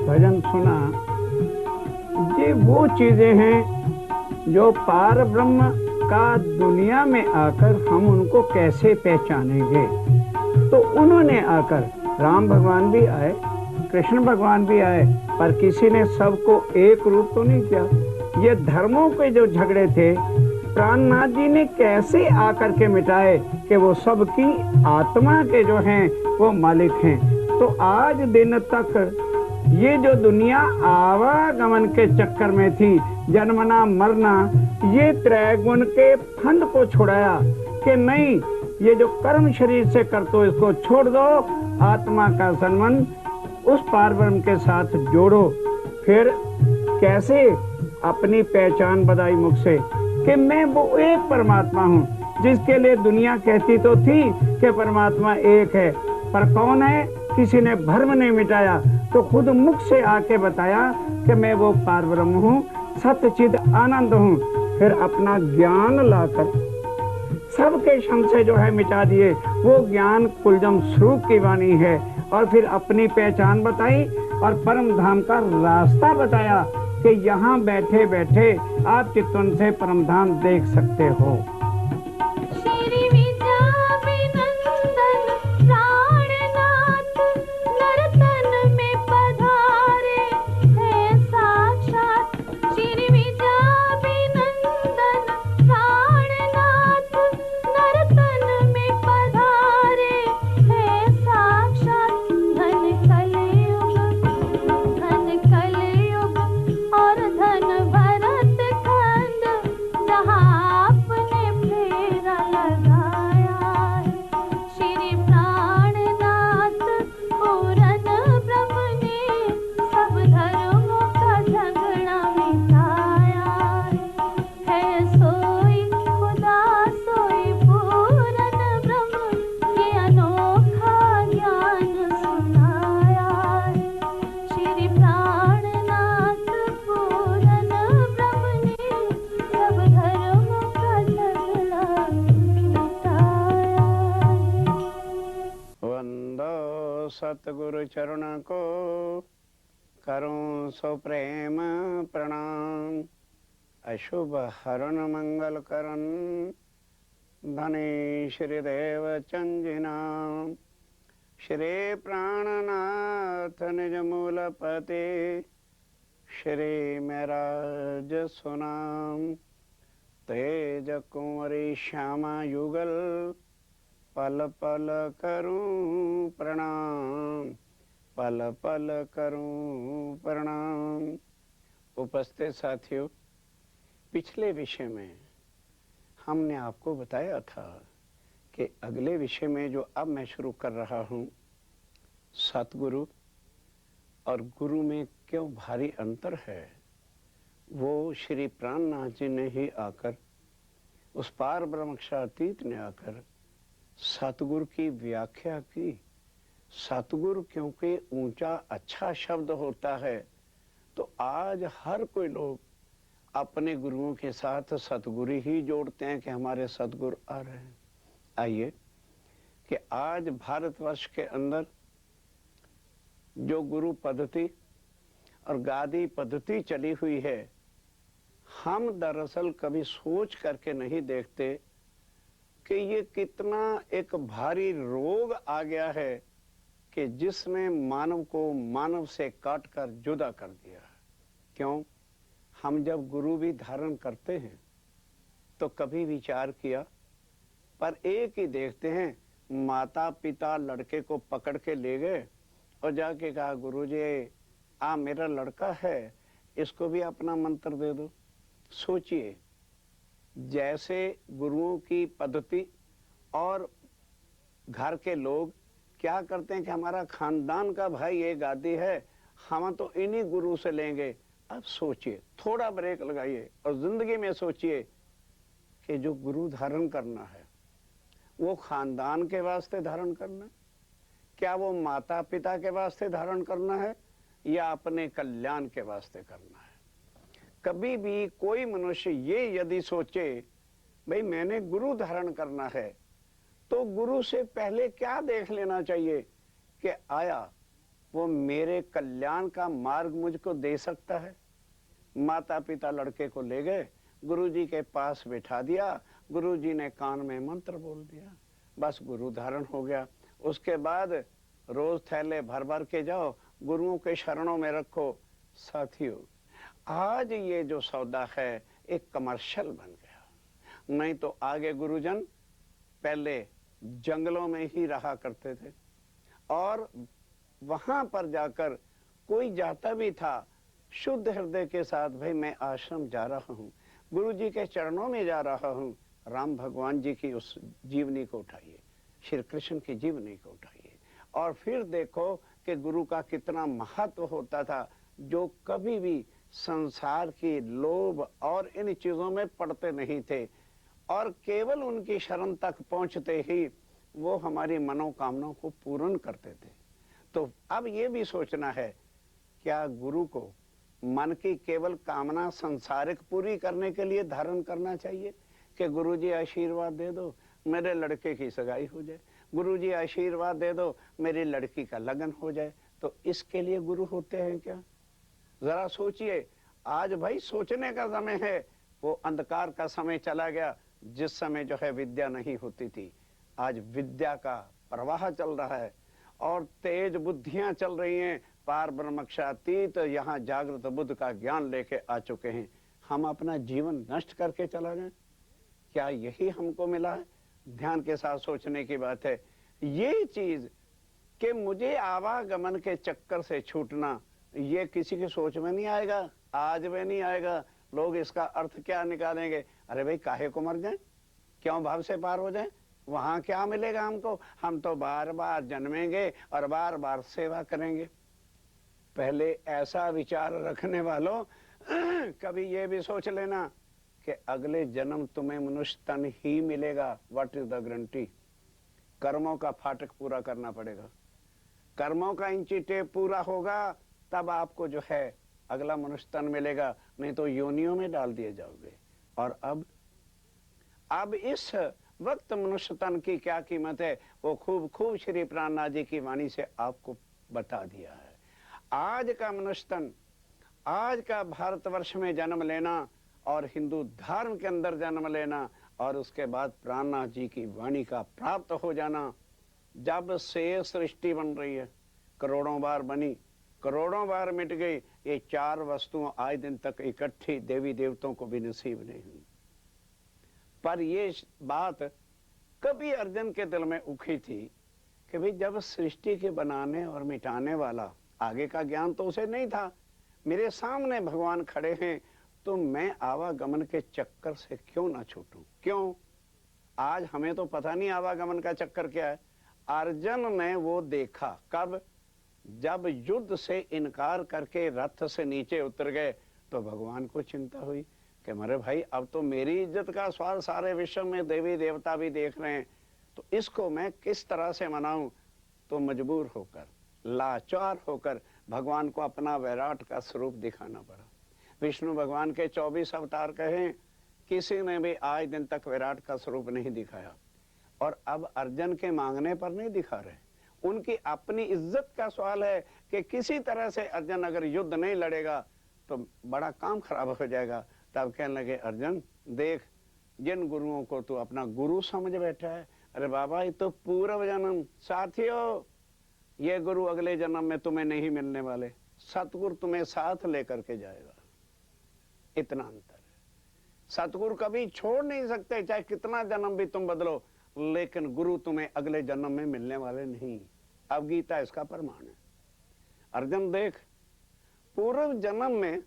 भजन सुना, ये वो चीजें हैं जो पार ब्रह्म का दुनिया में आकर हम उनको कैसे पहचानेंगे। तो उन्होंने आकर, राम भगवान भी आए, कृष्ण भगवान भी आए, पर किसी ने सबको एक रूप तो नहीं किया। ये धर्मों के जो झगड़े थे, प्राणनाथ जी ने कैसे आकर के मिटाए कि वो सबकी आत्मा के जो हैं वो मालिक हैं। तो आज दिन तक ये जो दुनिया आवागमन के चक्कर में थी, जन्मना मरना, ये त्रैगुण के फंद को छुड़ाया कि नहीं, ये जो कर्म शरीर से करते हो इसको छोड़ दो, आत्मा का संबंध उस पारब्रह्म के साथ जोड़ो। फिर कैसे अपनी पहचान बताई मुख से कि मैं वो एक परमात्मा हूँ, जिसके लिए दुनिया कहती तो थी कि परमात्मा एक है, पर कौन है, किसी ने भ्रम नहीं मिटाया, तो खुद मुख से आके बताया कि मैं वो पारब्रह्म हूँ, सच्चिद आनंद हूँ। फिर अपना ज्ञान लाकर सबके संशय जो है मिटा दिए। वो ज्ञान कुलजम स्वरूप की वाणी है। और फिर अपनी पहचान बताई और परम धाम का रास्ता बताया कि यहाँ बैठे बैठे आप चित्तवन से परम धाम देख सकते हो। सतगुरु चरण को करूं सो प्रेम प्रणाम। अशुभ हरण मंगल करन धनी श्री देव चंजिना। श्री प्राणनाथ निज मूलपति श्री मेरा जसो नाम। तेज कुंवरी श्यामा युगल पल पल करूं प्रणाम, पल पल करूं प्रणाम। उपस्थित साथियों, पिछले विषय में हमने आपको बताया था कि अगले विषय में जो अब मैं शुरू कर रहा हूं, सतगुरु और गुरु में क्यों भारी अंतर है, वो श्री प्राणनाथ जी ने ही आकर, उस पार ब्रह्मक्षातीत ने आकर सतगुरु की व्याख्या की। सतगुरु क्योंकि ऊंचा अच्छा शब्द होता है, तो आज हर कोई लोग अपने गुरुओं के साथ सतगुरु ही जोड़ते हैं कि हमारे सतगुरु आ रहे हैं। आइए कि आज भारतवर्ष के अंदर जो गुरु पद्धति और गादी पद्धति चली हुई है, हम दरअसल कभी सोच करके नहीं देखते कि ये कितना एक भारी रोग आ गया है कि जिसने मानव को मानव से काट कर जुदा कर दिया है। क्यों? हम जब गुरु भी धारण करते हैं तो कभी विचार किया, पर एक ही देखते हैं, माता पिता लड़के को पकड़ के ले गए और जाके कहा, गुरुजी आ मेरा लड़का है, इसको भी अपना मंत्र दे दो। सोचिए, जैसे गुरुओं की पद्धति और घर के लोग क्या करते हैं कि हमारा खानदान का भाई ये गादी है, हम तो इन्हीं गुरु से लेंगे। अब सोचिए, थोड़ा ब्रेक लगाइए और जिंदगी में सोचिए कि जो गुरु धारण करना है वो खानदान के वास्ते धारण करना है, क्या वो माता पिता के वास्ते धारण करना है या अपने कल्याण के वास्ते करना है। कभी भी कोई मनुष्य ये यदि सोचे भाई मैंने गुरु धारण करना है, तो गुरु से पहले क्या देख लेना चाहिए कि आया वो मेरे कल्याण का मार्ग मुझको दे सकता है। माता पिता लड़के को ले गए, गुरुजी के पास बिठा दिया, गुरुजी ने कान में मंत्र बोल दिया, बस गुरु धारण हो गया। उसके बाद रोज थैले भर भर के जाओ, गुरुओं के शरणों में रखो। साथियों, आज ये जो सौदा है एक कमर्शियल बन गया। नहीं तो आगे गुरुजन पहले जंगलों में ही रहा करते थे और वहां पर जाकर कोई जाता भी था शुद्ध हृदय के साथ, भाई मैं आश्रम जा रहा हूँ, गुरु जी के चरणों में जा रहा हूँ। राम भगवान जी की उस जीवनी को उठाइए, श्री कृष्ण की जीवनी को उठाइए और फिर देखो कि गुरु का कितना महत्व होता था, जो कभी भी संसार की लोभ और इन चीजों में पड़ते नहीं थे और केवल उनकी शरण तक पहुंचते ही वो हमारी मनोकामनाओं को पूर्ण करते थे। तो अब ये भी सोचना है, क्या गुरु को मन की केवल कामना संसारिक पूरी करने के लिए धारण करना चाहिए कि गुरुजी आशीर्वाद दे दो मेरे लड़के की सगाई हो जाए, गुरुजी आशीर्वाद दे दो मेरी लड़की का लगन हो जाए? तो इसके लिए गुरु होते हैं क्या? जरा सोचिए। आज भाई सोचने का समय है, वो अंधकार का समय चला गया जिस समय जो है विद्या नहीं होती थी। आज विद्या का प्रवाह चल रहा है और तेज बुद्धियां चल रही हैं, पार ब्रह्मक्षातीत यहाँ जागृत बुद्ध का ज्ञान लेके आ चुके हैं। हम अपना जीवन नष्ट करके चला गए, क्या यही हमको मिला है? ध्यान के साथ सोचने की बात है। ये चीज कि मुझे आवागमन के चक्कर से छूटना, ये किसी की सोच में नहीं आएगा, आज में नहीं आएगा। लोग इसका अर्थ क्या निकालेंगे? अरे भाई काहे को मर जाए, क्यों भाव से पार हो जाए, वहां क्या मिलेगा हमको? हम तो बार बार जन्मेंगे और बार बार सेवा करेंगे। पहले ऐसा विचार रखने वालों कभी ये भी सोच लेना कि अगले जन्म तुम्हें मनुष्य तन ही मिलेगा। What is the guarantee? कर्मों का फाटक पूरा करना पड़ेगा, कर्मों का इंची टेप पूरा होगा तब आपको जो है अगला मनुष्य तन मिलेगा, नहीं तो योनियों में डाल दिए जाओगे। और अब इस वक्त मनुष्य तन की क्या कीमत है, वो खूब श्री प्राणनाथ जी की वाणी से आपको बता दिया है। आज का मनुष्य तन, आज का भारतवर्ष में जन्म लेना और हिंदू धर्म के अंदर जन्म लेना और उसके बाद प्राणनाथ जी की वाणी का प्राप्त हो जाना, जब से सृष्टि बन रही है, करोड़ों बार बनी, करोड़ों बार मिट गई, ये चार वस्तुएं आज दिन तक इकट्ठी देवी देवताओं को भी नसीब नहीं हुई। पर ये बात कभी अर्जुन के दिल में उठी थी कि भाई जब सृष्टि के बनाने और मिटाने वाला, आगे का ज्ञान तो उसे नहीं था, मेरे सामने भगवान खड़े हैं, तो मैं आवागमन के चक्कर से क्यों ना छूटूं? क्यों? आज हमें तो पता नहीं आवागमन का चक्कर क्या है। अर्जुन ने वो देखा कब? जब युद्ध से इनकार करके रथ से नीचे उतर गए तो भगवान को चिंता हुई कि मेरे भाई अब तो मेरी इज्जत का सवाल सारे विश्व में देवी देवता भी देख रहे हैं, तो इसको मैं किस तरह से मनाऊं? तो मजबूर होकर, लाचार होकर भगवान को अपना वैराट का स्वरूप दिखाना पड़ा। विष्णु भगवान के 24 अवतार कहें, किसी ने भी आज दिन तक विराट का स्वरूप नहीं दिखाया। और अब अर्जुन के मांगने पर नहीं दिखा रहे, उनकी अपनी इज्जत का सवाल है कि किसी तरह से अर्जुन अगर युद्ध नहीं लड़ेगा तो बड़ा काम खराब हो जाएगा। तब कहने लगे, अर्जुन देख, जिन गुरुओं को तू अपना गुरु समझ बैठा है, अरे बाबा ये तो पूर्व जन्म, साथियों ये गुरु अगले जन्म में तुम्हें नहीं मिलने वाले, सतगुरु तुम्हें साथ लेकर के जाएगा। इतना अंतर है। सतगुरु कभी छोड़ नहीं सकते, चाहे कितना जन्म भी तुम बदलो, लेकिन गुरु तुम्हें अगले जन्म में मिलने वाले नहीं। अब गीता इसका प्रमाण है। अर्जुन देख, पूर्व जन्म में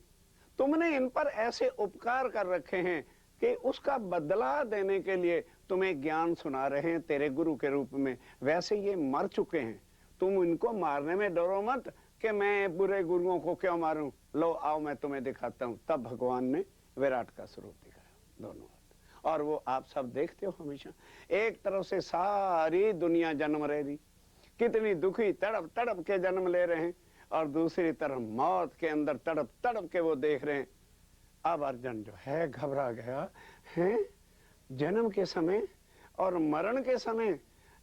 तुमने इन पर ऐसे उपकार कर रखे हैं कि उसका बदला देने के लिए तुम्हें ज्ञान सुना रहे हैं तेरे गुरु के रूप में। वैसे ये मर चुके हैं, तुम इनको मारने में डरो मत कि मैं बुरे गुरुओं को क्यों मारूं, लो आओ मैं तुम्हें दिखाता हूं। तब भगवान ने विराट का स्वरूप दिखाया, दोनों। और वो आप सब देखते हो हमेशा, एक तरफ से सारी दुनिया जन्म ले रही, कितनी दुखी तड़प तड़प के जन्म ले रहे हैं, और दूसरी तरफ मौत के अंदर तड़प तड़प के वो देख रहे हैं। अब अर्जुन जो है घबरा गया है, जन्म के समय और मरण के समय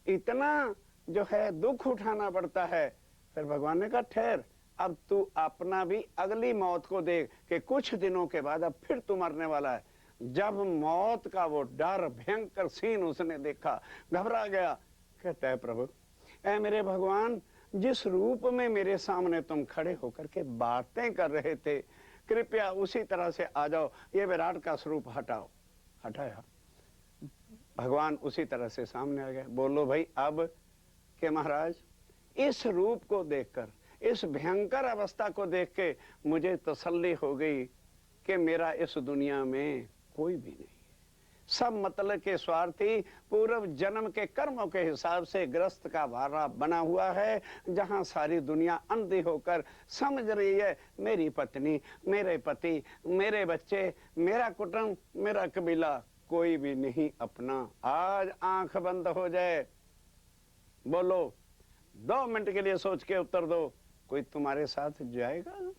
इतना जो है दुख उठाना पड़ता है, फिर भगवान ने कहा ठहर, अब तू अपना भी अगली मौत को देख कि कुछ दिनों के बाद अब फिर तू मरने वाला है। जब मौत का वो डर भयंकर सीन उसने देखा, घबरा गया। कहता है प्रभु, ऐ मेरे भगवान, जिस रूप में मेरे सामने तुम खड़े होकर के बातें कर रहे थे, कृपया उसी तरह से आ जाओ, ये विराट का स्वरूप हटाओ। हटाया, भगवान उसी तरह से सामने आ गए। बोलो भाई अब के महाराज, इस रूप को देखकर, इस भयंकर अवस्था को देख के मुझे तसल्ली हो गई कि मेरा इस दुनिया में कोई भी नहीं है। सब मतलब के स्वार्थी पूर्व जन्म के कर्मों के हिसाब से ग्रस्त का वारा बना हुआ है, जहां सारी दुनिया अंधी होकर समझ रही है मेरी पत्नी, मेरे पति, मेरे बच्चे, मेरा कुटुंब, मेरा कबीला कोई भी नहीं अपना। आज आंख बंद हो जाए, बोलो 2 मिनट के लिए सोच के उत्तर दो, कोई तुम्हारे साथ जाएगा?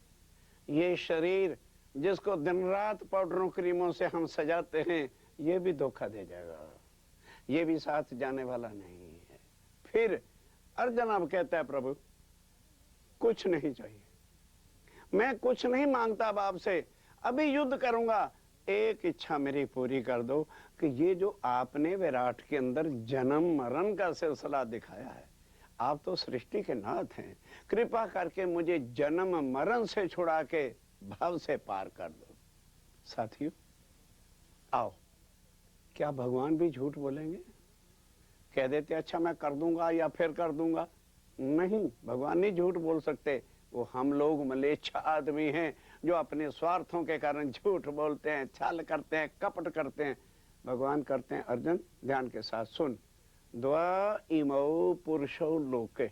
ये शरीर जिसको दिन रात पाउडरों क्रीमों से हम सजाते हैं, ये भी धोखा दे जाएगा, ये भी साथ जाने वाला नहीं है। फिर अर्जुन अब कहता है प्रभु कुछ नहीं चाहिए, मैं कुछ नहीं मांगता अब आपसे, अभी युद्ध करूंगा, एक इच्छा मेरी पूरी कर दो कि ये जो आपने विराट के अंदर जन्म मरण का सिलसिला दिखाया है, आप तो सृष्टि के नाथ हैं, कृपा करके मुझे जन्म मरण से छुड़ा के भव से पार कर दो। साथियों आओ, क्या भगवान भी झूठ बोलेंगे? कह देते अच्छा मैं कर दूंगा या फिर कर दूंगा? नहीं, भगवान नहीं झूठ बोल सकते। वो हम लोग मलेच्छा आदमी हैं जो अपने स्वार्थों के कारण झूठ बोलते हैं, छल करते हैं, कपट करते हैं। भगवान करते हैं अर्जुन ध्यान के साथ सुन, द्वा इमौ पुरुषो लोके,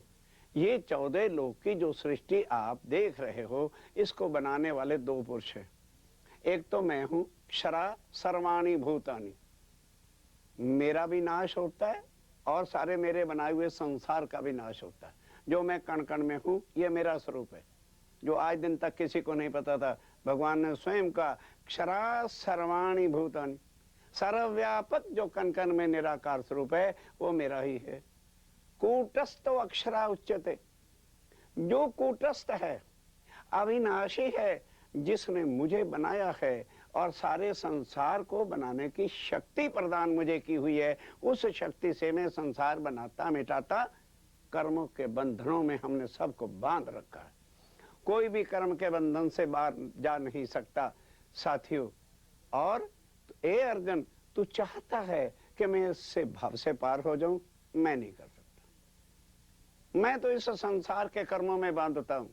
ये 14 लोक की जो सृष्टि आप देख रहे हो, इसको बनाने वाले 2 पुरुष हैं। एक तो मैं हूं क्षरा सर्वाणी भूतानि, मेरा भी नाश होता है और सारे मेरे बनाए हुए संसार का भी नाश होता है। जो मैं कण कण में हूं, ये मेरा स्वरूप है, जो आज दिन तक किसी को नहीं पता था। भगवान ने स्वयं का क्षरा सर्वाणी भूतानि, सर्वव्यापक जो कण कण में निराकार स्वरूप है वो मेरा ही है। कूटस्थ अक्षरा उच्यते, जो कूटस्थ है, अविनाशी है, जिसने मुझे बनाया है और सारे संसार को बनाने की शक्ति प्रदान मुझे की हुई है, उस शक्ति से मैं संसार बनाता मिटाता, कर्मों के बंधनों में हमने सबको बांध रखा है, कोई भी कर्म के बंधन से बाहर जा नहीं सकता। साथियों, और ए अर्जुन, तू चाहता है कि मैं इससे भाव से पार हो जाऊं? मैं नहीं कर सकता। मैं तो इस संसार के कर्मों में बांधता हूं,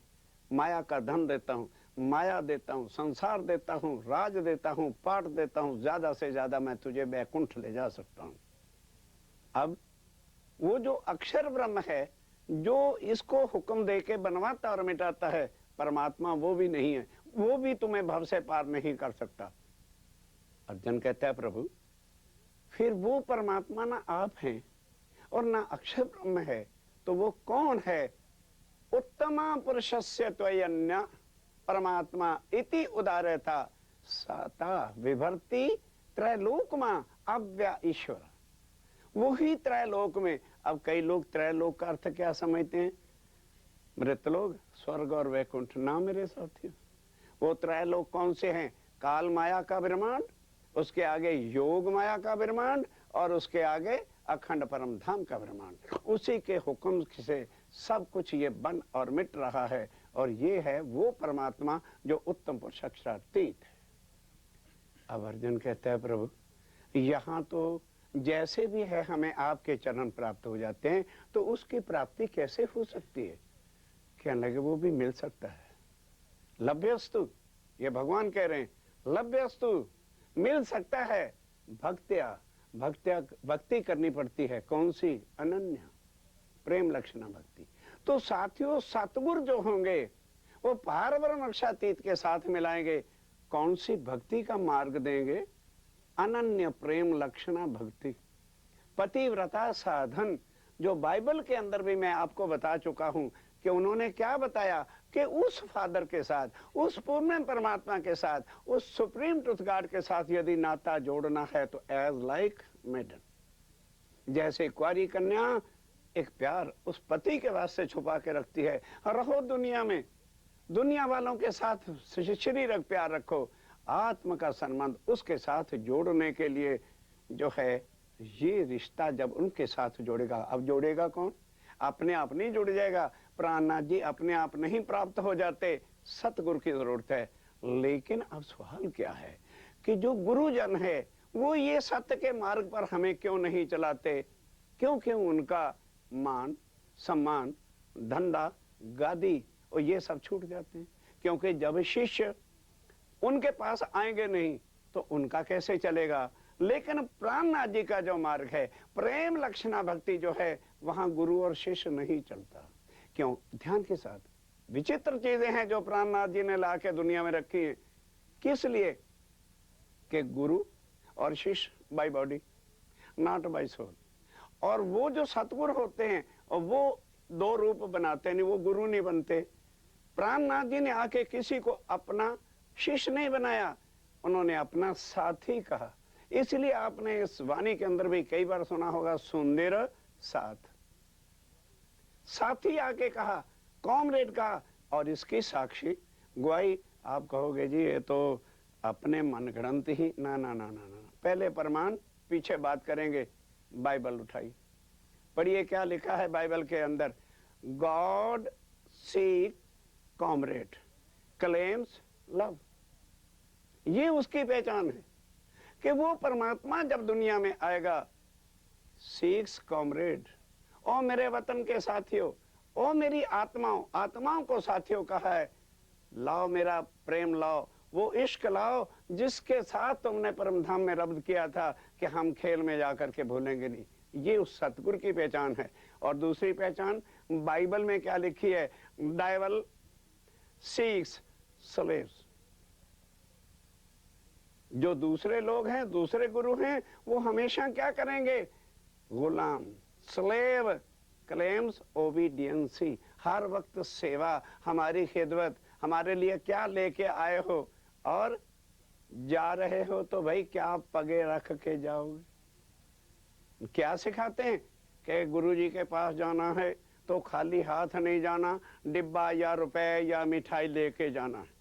माया का धन देता हूं, माया देता हूं, संसार देता हूं, राज देता हूं, पाठ देता हूं, ज्यादा से ज्यादा मैं तुझे बैकुंठ ले जा सकता हूं। अब वो जो अक्षर ब्रह्म है, जो इसको हुक्म दे के बनवाता और मिटाता है, परमात्मा वो भी नहीं है, वो भी तुम्हें भव से पार नहीं कर सकता। अर्जुन कहता है प्रभु फिर वो परमात्मा ना आप हैं और ना अक्षर ब्रह्म है, तो वो कौन है? उत्तमा पुरुषस्य त्वयन्य परमात्मा इति उदारता साता विभर्ति त्रैलोकमा अव्या ईश्वर, वो ही त्रैलोक में। अब कई लोग त्रैलोक का अर्थ क्या समझते हैं? मृतलोक, स्वर्ग और वैकुंठ। ना मेरे साथियों, वो त्रैलोक कौन से हैं? काल माया का ब्रह्मांड, उसके आगे योग माया का ब्रह्मांड, और उसके आगे अखंड परम धाम का ब्रह्मांड। उसी के हुक्म से सब कुछ ये बन और मिट रहा है, और ये है वो परमात्मा जो उत्तम पुरुष अक्षरातीत है। अब अर्जुन कहता है प्रभु यहाँ तो जैसे भी है हमें आपके चरण प्राप्त हो जाते हैं, तो उसकी प्राप्ति कैसे हो सकती है? कहने लगे वो भी मिल सकता है। लभ्यस्तु, ये भगवान कह रहे हैं, लभ्यस्तु मिल सकता है। भक्ति करनी पड़ती है। कौन सी? अनन्य प्रेम लक्षणा भक्ति। तो साथियों, सतगुरु जो होंगे वो पार ब्रह्म अक्षरातीत के साथ मिलाएंगे। कौन सी भक्ति का मार्ग देंगे? अनन्य प्रेम लक्षणा भक्ति, पतिव्रता साधन, जो बाइबल के अंदर भी मैं आपको बता चुका हूं कि उन्होंने क्या बताया कि उस फादर के साथ, उस पूर्ण परमात्मा के साथ, उस सुप्रीम ट्रुथ गॉड के साथ यदि नाता जोड़ना है तो एज लाइक मेडन, जैसे कुंवारी कन्या एक प्यार उस पति के वास्ते छुपा के रखती है। रहो दुनिया में, दुनिया वालों के साथ शरीरक प्यार रखो, आत्म का संबंध उसके साथ जोड़ने के लिए जो है ये रिश्ता जब उनके साथ जोड़ेगा, अब जोड़ेगा कौन? अपने आप नहीं जुड़ जाएगा। प्राणनाथ जी अपने आप नहीं प्राप्त हो जाते, सतगुरु की जरूरत है। लेकिन अब सवाल क्या है कि जो गुरुजन है वो ये सत्य के मार्ग पर हमें क्यों नहीं चलाते? क्योंकि उनका मान सम्मान धंधा गादी और ये सब छूट जाते हैं। क्योंकि जब शिष्य उनके पास आएंगे नहीं तो उनका कैसे चलेगा? लेकिन प्राणनाथ जी का जो मार्ग है, प्रेम लक्षणा भक्ति जो है, वहां गुरु और शिष्य नहीं चलता। क्यों? ध्यान के साथ विचित्र चीजें हैं जो प्राणनाथ जी ने लाके दुनिया में रखी है। किस लिए? कि गुरु और शिष्य by body not by soul. और वो जो सतगुरु होते हैं और वो दो रूप बनाते हैं, वो गुरु नहीं बनते। प्राणनाथ जी ने आके किसी को अपना शिष्य नहीं बनाया, उन्होंने अपना साथी कहा। इसलिए आपने इस वाणी के अंदर भी कई बार सुना होगा, सुंदर साथ। साथी आके कहा, कॉमरेड कहा, और इसकी साक्षी गवाही आप कहोगे जी ये तो अपने मनगढ़ंत ही। ना ना ना ना ना, पहले प्रमाण पीछे बात करेंगे। बाइबल उठाई, पढ़िए क्या लिखा है बाइबल के अंदर। God seek comrade claims love. ये उसकी पहचान है कि वो परमात्मा जब दुनिया में आएगा, सीक्स कॉमरेड, ओ मेरे वतन के साथियों, ओ मेरी आत्माओं, आत्माओं को साथियों कहा है। लाओ मेरा प्रेम लाओ, वो इश्क लाओ जिसके साथ तुमने परमधाम में रब्द किया था कि हम खेल में जाकर के भूलेंगे नहीं। ये उस सतगुरु की पहचान है। और दूसरी पहचान बाइबल में क्या लिखी है? Devil seeks slaves. जो दूसरे लोग हैं, दूसरे गुरु हैं, वो हमेशा क्या करेंगे? गुलाम। स्लेव क्लेम्स ओबीडियंसी, हर वक्त सेवा, हमारी खिदमत, हमारे लिए क्या लेके आए हो और जा रहे हो तो भाई क्या पगे रख के जाओगे? क्या सिखाते हैं कि गुरुजी के पास जाना है तो खाली हाथ नहीं जाना, डिब्बा या रुपए या मिठाई लेके जाना है।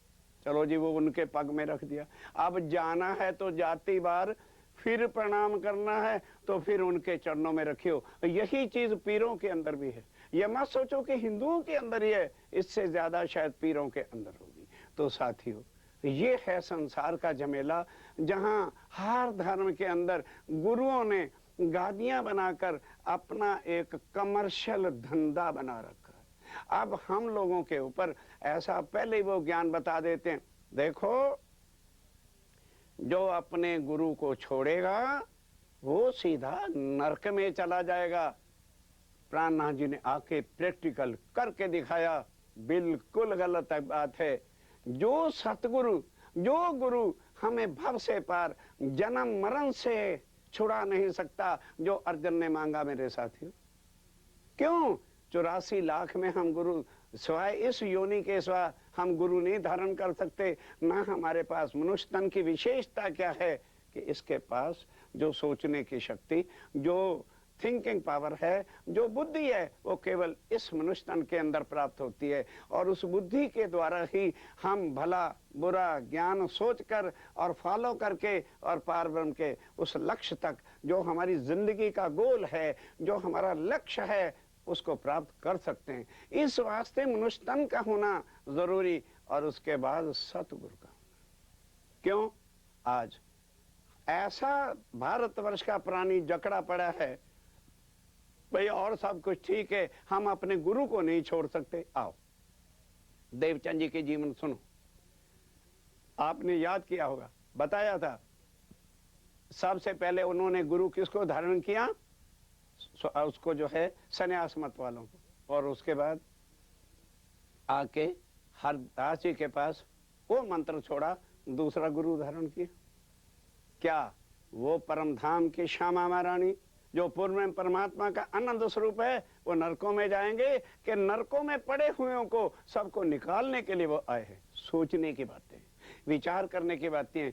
चलो जी, वो उनके पग में रख दिया। अब जाना है तो जाती बार फिर प्रणाम करना है तो फिर उनके चरणों में रखियो। यही चीज पीरों के अंदर भी है। ये मत सोचो कि हिंदुओं के अंदर ही है, इससे ज्यादा शायद पीरों के अंदर होगी। तो साथियों, ये है संसार का झमेला, जहां हर धर्म के अंदर गुरुओं ने गादियां बनाकर अपना एक कमर्शियल धंधा बना रखा है। अब हम लोगों के ऊपर ऐसा पहले ही वो ज्ञान बता देते हैं, देखो जो अपने गुरु को छोड़ेगा वो सीधा नरक में चला जाएगा। प्राणनाथ जी ने आके प्रैक्टिकल करके दिखाया, बिल्कुल गलत बात है। जो सतगुरु, जो गुरु हमें भव से पार, जन्म मरण से छुड़ा नहीं सकता, जो अर्जुन ने मांगा मेरे साथियों। क्यों? 84 लाख में हम गुरु, सिवाय इस योनि के सिवा हम गुरु नहीं धारण कर सकते। ना हमारे पास मनुष्य तन की विशेषता क्या है कि इसके पास जो सोचने की शक्ति, जो थिंकिंग पावर है, जो बुद्धि है, वो केवल इस मनुष्य तन के अंदर प्राप्त होती है। और उस बुद्धि के द्वारा ही हम भला बुरा ज्ञान सोचकर और फॉलो करके और पार ब्रह्म के उस लक्ष्य तक, जो हमारी जिंदगी का गोल है, जो हमारा लक्ष्य है, उसको प्राप्त कर सकते हैं। इस वास्ते मनुष्य तन का होना जरूरी और उसके बाद सतगुरु का। क्यों? आज ऐसा भारतवर्ष का प्राणी जकड़ा पड़ा है भाई, और सब कुछ ठीक है, हम अपने गुरु को नहीं छोड़ सकते। आओ देवचंद जी के जीवन सुनो। आपने याद किया होगा, बताया था सबसे पहले उन्होंने गुरु किसको धारण किया? उसको जो है सन्यास मत वालों को। और उसके बाद आके हरदास जी के पास वो मंत्र छोड़ा, दूसरा गुरु धारण किया। क्या? वो परम धाम की श्यामा महारानी, जो पूर्व में परमात्मा का आनंद स्वरूप है, वो नरकों में जाएंगे कि नरकों में पड़े हुए को सबको निकालने के लिए वो आए हैं। सोचने की बातें, विचार करने की बातें।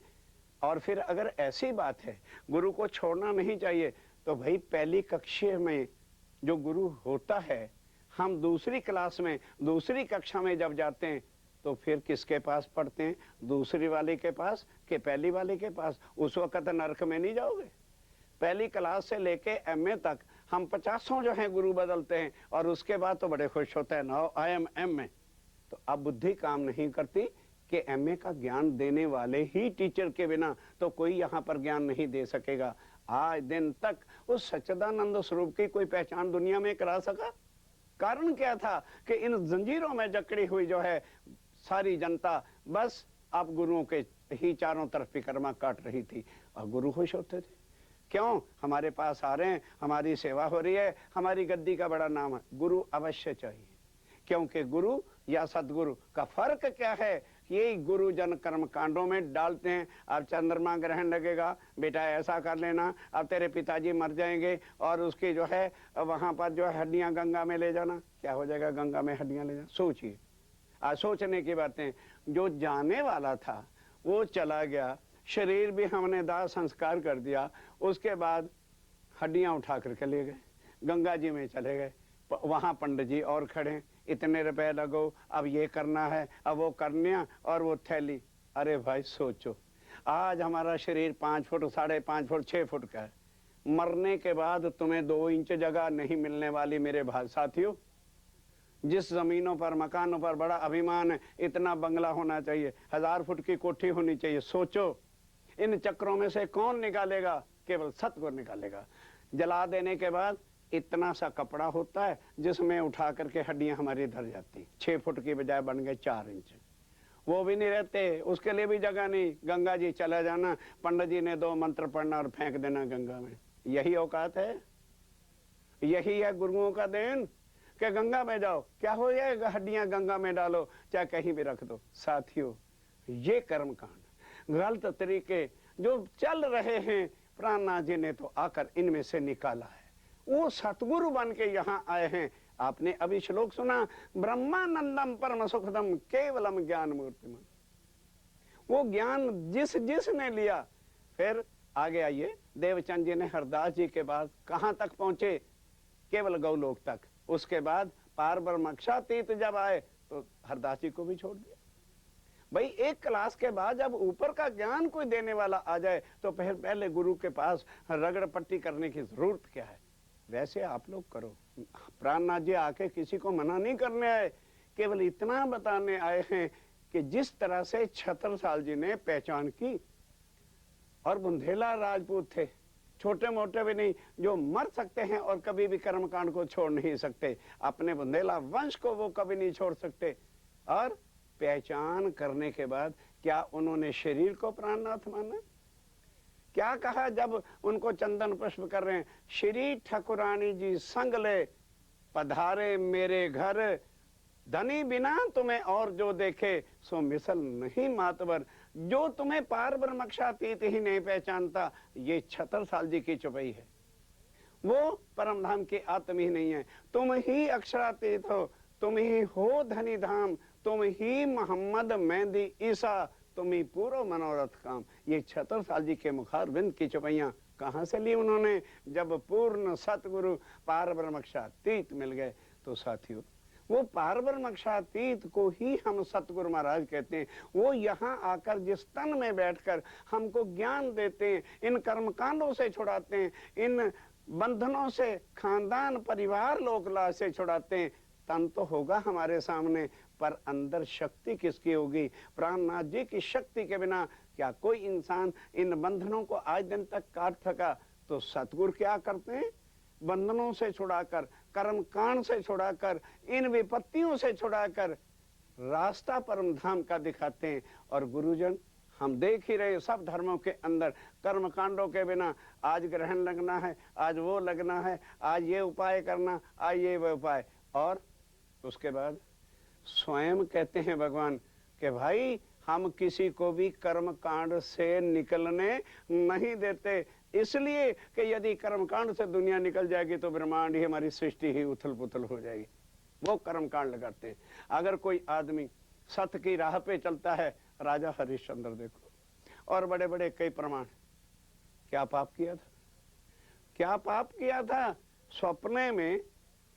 और फिर अगर ऐसी बात है गुरु को छोड़ना नहीं चाहिए, तो भाई पहली कक्षा में जो गुरु होता है, हम दूसरी क्लास में, दूसरी कक्षा में जब जाते हैं तो फिर किसके पास पढ़ते हैं? दूसरी वाले के पास कि पहली वाले के पास? उस वक्त नरक में नहीं जाओगे। पहली क्लास से लेके एमए तक हम 50 जो हैं गुरु बदलते हैं, और उसके बाद तो बड़े खुश होते हैं, नाउ आई एम एमए। तो अब बुद्धि काम नहीं करती कि एमए का ज्ञान देने वाले ही टीचर के बिना तो कोई यहाँ पर ज्ञान नहीं दे सकेगा। आज दिन तक उस सच्चिदानंद स्वरूप की कोई पहचान दुनिया में करा सका? कारण क्या था कि इन जंजीरों में जकड़ी हुई जो है सारी जनता बस अब गुरुओं के ही चारों तरफ परिक्रमा काट रही थी, और गुरु खुश होते थे। क्यों? हमारे पास आ रहे हैं, हमारी सेवा हो रही है, हमारी गद्दी का बड़ा नाम है। गुरु अवश्य चाहिए, क्योंकि गुरु या सदगुरु का फर्क क्या है? यही गुरु जन कर्म कांडों में डालते हैं। अब चंद्रमा ग्रहण लगेगा, बेटा ऐसा कर लेना, अब तेरे पिताजी मर जाएंगे और उसकी जो है वहां पर जो है हड्डियां गंगा में ले जाना। क्या हो जाएगा? गंगा में हड्डियां ले जाना। सोचिए, आज सोचने की बातें। जो जाने वाला था वो चला गया, शरीर भी हमने दाह संस्कार कर दिया, उसके बाद हड्डियां उठा करके ले गए, गंगा जी में चले गए। वहां पंडित जी और खड़े, इतने रुपए लगो, अब ये करना है, अब वो करना, और वो थैली। अरे भाई सोचो, आज हमारा शरीर 5 फुट, 5.5 फुट, 6 फुट का है। मरने के बाद तुम्हें 2 इंच जगह नहीं मिलने वाली मेरे भाई साथियों। जिस जमीनों पर, मकानों पर बड़ा अभिमान है, इतना बंगला होना चाहिए, 1000 फुट की कोठी होनी चाहिए। सोचो, इन चक्रों में से कौन निकालेगा? केवल सतगुरु निकालेगा। जला देने के बाद इतना सा कपड़ा होता है जिसमें उठा करके हड्डियां हमारी धर जाती। 6 फुट की बजाय बन गए 4 इंच। वो भी नहीं रहते, उसके लिए भी जगह नहीं। गंगा जी चला जाना, पंडित जी ने 2 मंत्र पढ़ना और फेंक देना गंगा में। यही औकात है, यही है गुरुओं का देन कि गंगा में जाओ, क्या हो जाएगा? हड्डियां गंगा में डालो, चाहे कहीं भी रख दो। साथियों, ये कर्मकांड, गलत तरीके जो चल रहे हैं, प्राणनाथ जी ने तो आकर इनमें से निकाला है। वो सतगुरु बन के यहाँ आए हैं। आपने अभी श्लोक सुना, ब्रह्मानंदम परम सुखदम केवलम ज्ञान मूर्तिम। वो ज्ञान जिसने लिया, फिर आगे आइए, देवचंद जी ने हरदास जी के बाद कहां तक पहुंचे? केवल गौलोक तक। उसके बाद पार ब्रह्मक्षातीत जब आए तो हरदास जी को भी छोड़ दिया। भाई एक क्लास के बाद जब ऊपर का ज्ञान कोई देने वाला आ जाए तो फिर पहले गुरु के पास रगड़ पट्टी करने की जरूरत क्या है? वैसे आप लोग करो। प्राणनाथ जी आके किसी को मना नहीं करने आए, केवल इतना बताने आए हैं कि जिस तरह से छत्रसाल जी ने पहचान की, और बुंदेला राजपूत थे, छोटे मोटे भी नहीं, जो मर सकते हैं और कभी भी कर्मकांड को छोड़ नहीं सकते। अपने बुंदेला वंश को वो कभी नहीं छोड़ सकते। और पहचान करने के बाद क्या उन्होंने शरीर को प्राणनाथ माना? क्या कहा जब उनको चंदन पुष्प कर रहे हैं? श्री ठकुरानी जी संग ले पधारे मेरे घर, धनी बिना तुम्हें और जो देखे सो मिसल नहीं मातवर। जो तुम्हें पार ब्रह्मक्षातीत ही नहीं पहचानता, ये छत्रसाल जी की चुपई है। वो परम धाम के आत्म ही नहीं है। तुम ही अक्षरातीत हो, तुम ही हो धनी धाम, तुम ही मोहम्मद मेहंदी ईसा, तुम ही पूरो मनोरथ काम। ये छत्रसाल जी के मुखार बिंद की चुपैयां कहां से ली उन्होंने? जब पूर्ण सतगुरु पार ब्रह्मक्षातीत मिल गए। तो साथियों, वो पार ब्रह्मक्षातीत को ही हम सतगुरु महाराज कहते हैं। वो यहाँ आकर जिस तन में बैठकर हमको ज्ञान देते हैं, इन कर्मकांडों से छुड़ाते हैं, इन बंधनों से, खानदान परिवार लोक लाज से छुड़ाते हैं। तन तो होगा हमारे सामने, पर अंदर शक्ति किसकी होगी? प्राणनाथ जी की शक्ति के बिना क्या कोई इंसान इन बंधनों को आज दिन तक काट सका? तो सतगुरु क्या करते हैं? बंधनों से छुड़ाकर, कर्मकांड से छुड़ाकर, इन विपत्तियों से छुड़ाकर रास्ता परम धाम का दिखाते हैं। और गुरुजन, हम देख ही रहे सब धर्मों के अंदर कर्मकांडों के बिना आज ग्रहण लगना है, आज वो लगना है, आज ये उपाय करना, आज ये वो उपाय। और उसके बाद स्वयं कहते हैं भगवान कि भाई हम किसी को भी कर्म कांड से निकलने नहीं देते, इसलिए कि यदि कर्म कांड से दुनिया निकल जाएगी तो ब्रह्मांड ही, हमारी सृष्टि ही उथल पुथल हो जाएगी। वो कर्म कांड लगाते हैं। अगर कोई आदमी सत्य की राह पे चलता है, राजा हरिश्चंद्र देखो, और बड़े बड़े कई प्रमाण, क्या पाप किया था? क्या पाप किया था? स्वप्ने में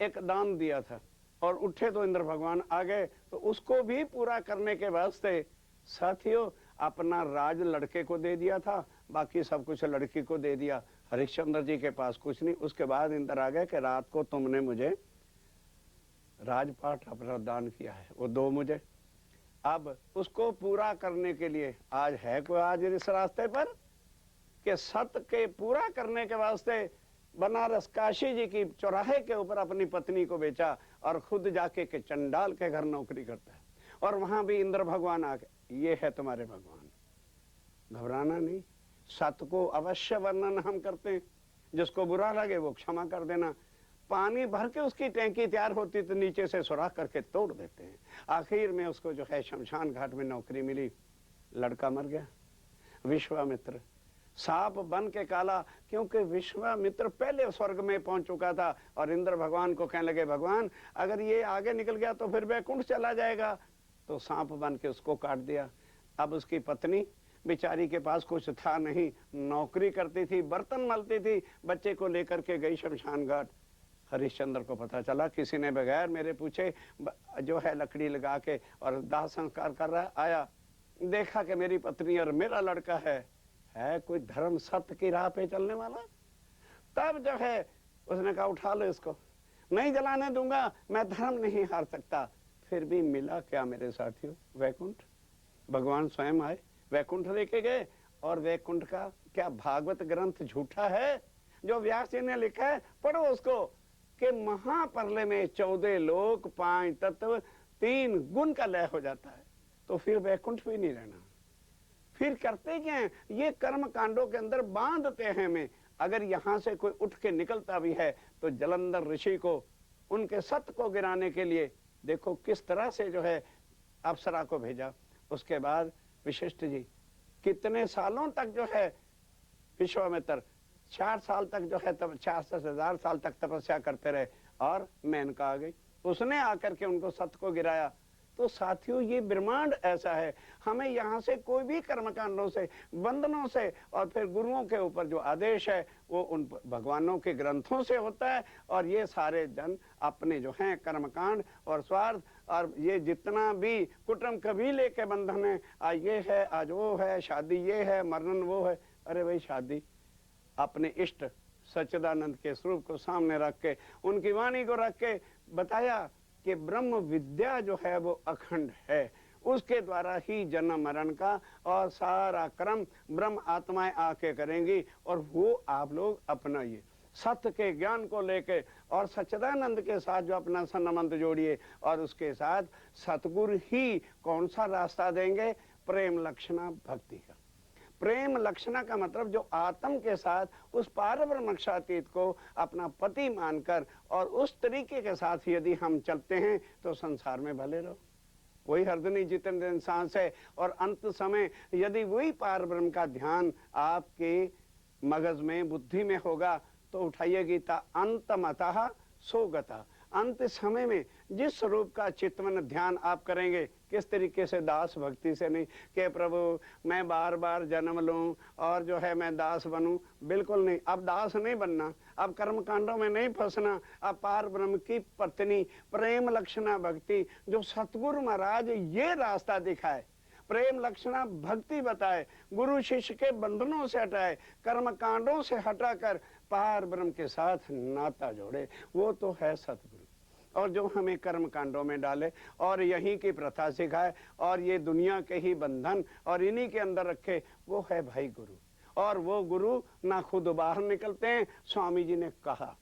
एक दान दिया था और उठे तो इंद्र भगवान आ गए, तो उसको भी पूरा करने के वास्ते साथियों अपना राज लड़के को दे दिया था, बाकी सब कुछ लड़की को दे दिया। हरिश्चंद्र जी के पास कुछ नहीं। उसके बाद इंद्र आ गए कि रात को तुमने मुझे राजपाट अपना दान किया है, वो दो मुझे। अब उसको पूरा करने के लिए आज है कोई आज इस रास्ते पर कि सत्य के पूरा करने के वास्ते बनारस काशी जी की चौराहे के ऊपर अपनी पत्नी को बेचा और खुद जाके के चंडाल के घर नौकरी करता है। और वहां भी इंद्र भगवान आ गए, ये है तुम्हारे भगवान, घबराना नहीं। सत्य को अवश्य वर्णन हम करते हैं, जिसको बुरा लगे वो क्षमा कर देना। पानी भर के उसकी टैंकी तैयार होती तो नीचे से सुराख करके तोड़ देते हैं। आखिर में उसको जो है शमशान घाट में नौकरी मिली, लड़का मर गया। विश्वामित्र सांप बन के काला, क्योंकि विश्वामित्र पहले स्वर्ग में पहुंच चुका था और इंद्र भगवान को कहने लगे भगवान अगर ये आगे निकल गया तो फिर वैकुंठ चला जाएगा, तो सांप बन के उसको काट दिया। अब उसकी पत्नी बेचारी के पास कुछ था नहीं, नौकरी करती थी, बर्तन मलती थी, बच्चे को लेकर के गई शमशान घाट। हरिश्चंद्र को पता चला किसी ने बगैर मेरे पूछे जो है लकड़ी लगा के और दाह संस्कार कर रहा है, आया देखा कि मेरी पत्नी और मेरा लड़का है कोई धर्म सत्य की राह पे चलने वाला। तब जो है उसने कहा उठा लो इसको, नहीं जलाने दूंगा, मैं धर्म नहीं हार सकता। फिर भी मिला क्या मेरे साथियों? वैकुंठ। भगवान स्वयं आए, वैकुंठ लेके गए। और वैकुंठ का क्या भागवत ग्रंथ झूठा है जो व्यास जी ने लिखा है? पढ़ो उसको कि महाप्रलय में 14 लोक 5 तत्व 3 गुण का लय हो जाता है, तो फिर वैकुंठ भी नहीं रहना। फिर करते क्या है? ये कर्म कांडों के अंदर बांधते हैं हमें। अगर यहां से कोई उठ के निकलता भी है तो जलंधर ऋषि को उनके सत्य को गिराने के लिए देखो किस तरह से जो है अप्सरा को भेजा। उसके बाद वशिष्ठ जी कितने सालों तक जो है विश्वामित्र 4 साल तक जो है तब 40,000 साल तक तपस्या करते रहे और मेनका आ गई, उसने आकर के उनको सत्य को गिराया। तो साथियों ये ब्रह्मांड ऐसा है, हमें यहाँ से कोई भी कर्मकांडों से बंधनों से और फिर गुरुओं के ऊपर जो आदेश है वो उन भगवानों के ग्रंथों से होता है। और ये सारे जन अपने जो हैं कर्मकांड और स्वार्थ और ये जितना भी कुटुंब कबीले के बंधन है, आज ये है आज वो है, शादी ये है मरण वो है। अरे भाई शादी अपने इष्ट सच्चिदानंद के स्वरूप को सामने रख के उनकी वाणी को रख के बताया कि ब्रह्म विद्या जो है वो अखंड है, उसके द्वारा ही जन्म मरण का और सारा कर्म ब्रह्म आत्माएं आके करेंगी। और वो आप लोग अपनाइए सत्य के ज्ञान को लेके और सच्चिदानंद के साथ जो अपना संबंध जोड़िए और उसके साथ सतगुरु ही कौन सा रास्ता देंगे? प्रेम लक्षणा भक्ति का। प्रेम लक्षणा का मतलब जो आत्म के साथ उस पारब्रह्मक्षातीत को अपना पति मानकर और उस तरीके के साथ यदि हम चलते हैं तो संसार में भले रहो, कोई हर्ज नहीं जितने इंसान से। और अंत समय यदि वही पारब्रह्म का ध्यान आपके मगज में बुद्धि में होगा तो उठाइए गीता अंतमतः सोगता। अंत समय में जिस स्वरूप का चित्तवन ध्यान आप करेंगे, किस तरीके से दास भक्ति से नहीं कि प्रभु मैं बार बार जन्म लूं और जो है मैं दास बनूं, बिल्कुल नहीं। अब दास नहीं बनना, अब कर्म कांडों में नहीं फंसना, अब पार ब्रह्म की पत्नी प्रेम लक्षणा भक्ति जो सतगुरु महाराज ये रास्ता दिखाए, प्रेम लक्षणा भक्ति बताए, गुरु शिष्य के बंधनों से हटाए, कर्म कांडों से हटाकर पार ब्रह्म के साथ नाता जोड़े, वो तो है सतगुरु। और जो हमें कर्म कांडों में डाले और यहीं की प्रथा सिखाए और ये दुनिया के ही बंधन और इन्हीं के अंदर रखे, वो है भाई गुरु। और वो गुरु ना खुद बाहर निकलते हैं। स्वामी जी ने कहा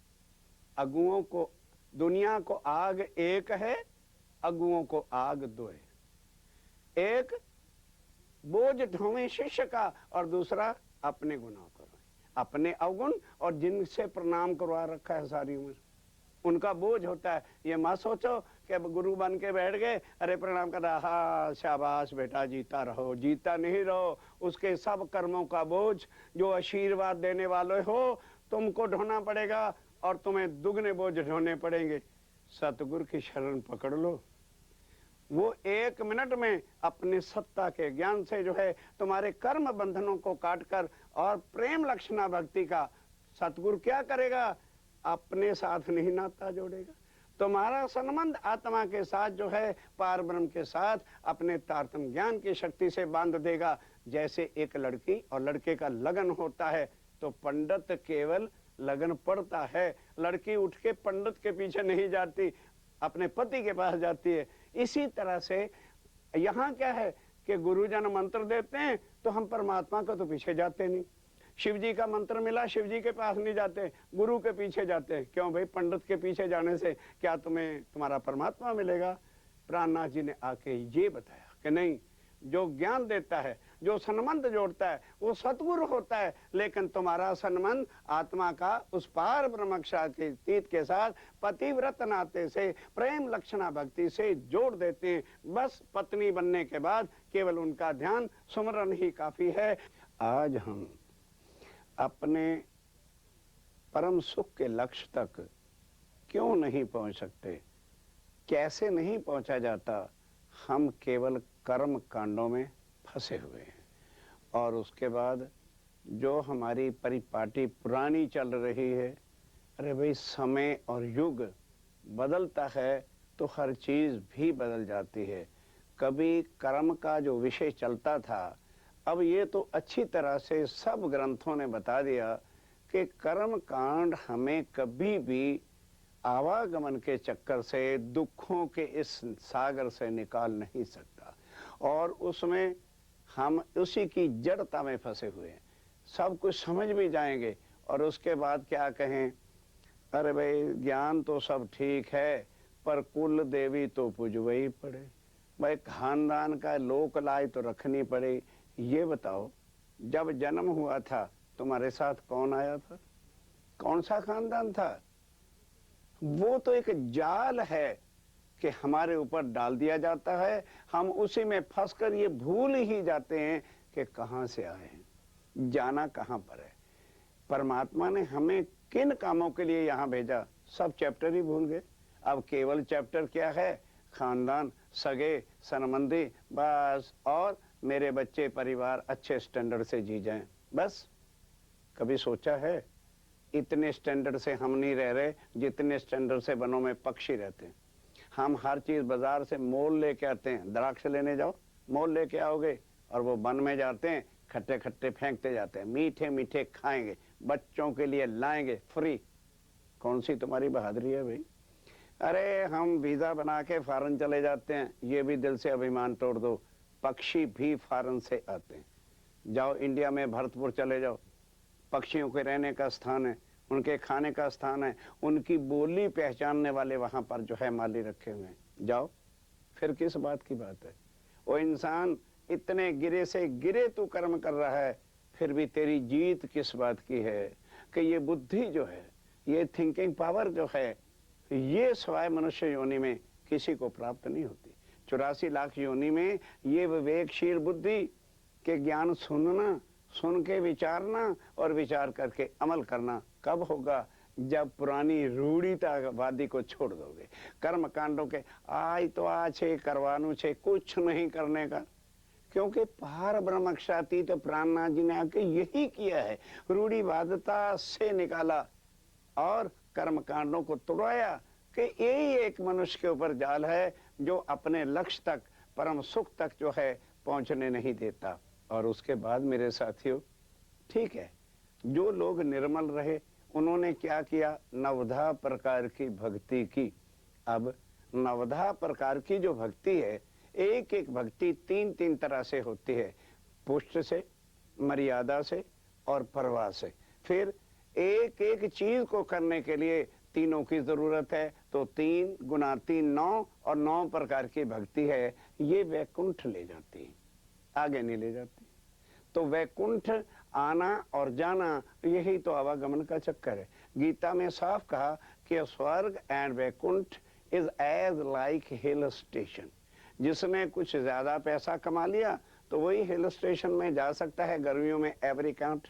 अगुओं को दुनिया को आग एक है, अगुओं को आग दो है। एक बोझ ढोवे शिष्य का और दूसरा अपने गुनाह करो, अपने अवगुण और जिनसे प्रणाम करवा रखा है सारी उम्र उनका बोझ होता है। ये मत सोचो कि अब गुरु बन के बैठ गए, अरे प्रणाम कर रहा, हाँ शाबाश बेटा जीता रहो, जीता नहीं रहो। उसके सब कर्मों का बोझ जो आशीर्वाद देने वाले हो तुमको ढोना पड़ेगा और तुम्हें दुगने बोझ ढोने पड़ेंगे। सतगुरु की शरण पकड़ लो, वो 1 मिनट में अपने सत्ता के ज्ञान से जो है तुम्हारे कर्म बंधनों को काटकर और प्रेम लक्षणा भक्ति का सतगुरु क्या करेगा? अपने साथ नहीं नाता जोड़ेगा, तुम्हारा संबंध आत्मा के साथ जो है पार ब्रह्म के साथ अपने तारतम्य ज्ञान की शक्ति से बांध देगा। जैसे एक लड़की और लड़के का लगन होता है तो पंडित केवल लगन पड़ता है, लड़की उठ के पंडित के पीछे नहीं जाती, अपने पति के पास जाती है। इसी तरह से यहाँ क्या है कि गुरुजन मंत्र देते हैं तो हम परमात्मा को तो पीछे जाते नहीं। शिव जी का मंत्र मिला, शिव जी के पास नहीं जाते, गुरु के पीछे जाते हैं। क्यों भाई? पंडित के पीछे जाने से क्या तुम्हें तुम्हारा परमात्मा मिलेगा? प्राणनाथ जी ने आके ये बताया कि नहीं, जो ज्ञान देता है, जो संबंध जोड़ता है वो सतगुरु होता है, लेकिन तुम्हारा संबंध आत्मा का उस पार ब्रह्मक्षा के तीत के साथ पतिव्रत नाते से प्रेम लक्षणा भक्ति से जोड़ देते हैं। बस पत्नी बनने के बाद केवल उनका ध्यान सुमरन ही काफी है। आज हम अपने परम सुख के लक्ष्य तक क्यों नहीं पहुंच सकते? कैसे नहीं पहुंचा जाता? हम केवल कर्म कांडों में फंसे हुए हैं। और उसके बाद जो हमारी परिपाटी पुरानी चल रही है, अरे भाई समय और युग बदलता है तो हर चीज भी बदल जाती है। कभी कर्म का जो विषय चलता था, अब ये तो अच्छी तरह से सब ग्रंथों ने बता दिया कि कर्म कांड हमें कभी भी आवागमन के चक्कर से दुखों के इस सागर से निकाल नहीं सकता, और उसमें हम उसी की जड़ता में फंसे हुए हैं। सब कुछ समझ भी जाएंगे और उसके बाद क्या कहें, अरे भाई ज्ञान तो सब ठीक है पर कुल देवी तो पूजवई पड़े, भाई खानदान का लोक लाई तो रखनी पड़े। ये बताओ, जब जन्म हुआ था तुम्हारे साथ कौन आया था? कौन सा खानदान था? वो तो एक जाल है कि हमारे ऊपर डाल दिया जाता है, हम उसी में फंसकर ये भूल ही जाते हैं कि कहां से आए हैं, जाना कहां पर है। परमात्मा ने हमें किन कामों के लिए यहाँ भेजा, सब चैप्टर ही भूल गए। अब केवल चैप्टर क्या है? खानदान, सगे, संबंधी, बस, और मेरे बच्चे परिवार अच्छे स्टैंडर्ड से जी जाएं, बस। कभी सोचा है इतने स्टैंडर्ड से हम नहीं रह रहे जितने स्टैंडर्ड से वनों में पक्षी रहते हैं। हम हर चीज बाजार से मोल लेके आते हैं। द्राक्ष लेने जाओ, मोल लेके आओगे, और वो वन में जाते हैं, खट्टे खट्टे फेंकते जाते हैं। मीठे मीठे खाएंगे, बच्चों के लिए लाएंगे फ्री। कौन सी तुम्हारी बहादुरी है भाई? अरे हम वीजा बना के फॉरेन चले जाते हैं, ये भी दिल से अभिमान तोड़ दो, पक्षी भी फॉरेन से आते हैं। जाओ इंडिया में भरतपुर चले जाओ, पक्षियों के रहने का स्थान है, उनके खाने का स्थान है, उनकी बोली पहचानने वाले वहां पर जो है माली रखे हुए हैं। जाओ, फिर किस बात की बात है? वो इंसान इतने गिरे से गिरे तू कर्म कर रहा है, फिर भी तेरी जीत किस बात की है? कि ये बुद्धि जो है, ये थिंकिंग पावर जो है, ये सवाय मनुष्य योनि में किसी को प्राप्त नहीं होती। 84 लाख योनि में ये विवेकशील बुद्धि के ज्ञान सुनना, सुन के विचारना और विचार करके अमल करना कब होगा? जब पुरानी रूढ़ितावादी को छोड़ दोगे। कर्म कांडों के आज तो आज करवानु छे, कुछ नहीं करने का, क्योंकि पार ब्रह्मक्षातीत तो प्राणनाथ जी ने आके यही किया है, रूढ़िवादता से निकाला और कर्म कांडों को तोड़ाया कि यही एक मनुष्य के ऊपर जाल है जो अपने लक्ष्य तक, परम सुख तक जो है पहुंचने नहीं देता। और उसके बाद मेरे साथियों, ठीक है, जो लोग निर्मल रहे उन्होंने क्या किया? नवधा प्रकार की भक्ति की। अब नवधा प्रकार की जो भक्ति है, एक एक भक्ति तीन तीन तरह से होती है, पुष्ट से, मर्यादा से और परवाह से। फिर एक एक चीज को करने के लिए तीनों की जरूरत है, तो 3 गुना 3 9 और 9 प्रकार की भक्ति है। ये वैकुंठ ले जाती है, आगे नहीं ले जाती। तो वैकुंठ आना और जाना, यही तो आवागमन का चक्कर है। गीता में साफ कहा कि स्वर्ग and Vaikuntha is as like hill station. जिसने कुछ ज्यादा पैसा कमा लिया तो वही हिल स्टेशन में जा सकता है, गर्मियों में एवरी काउंट।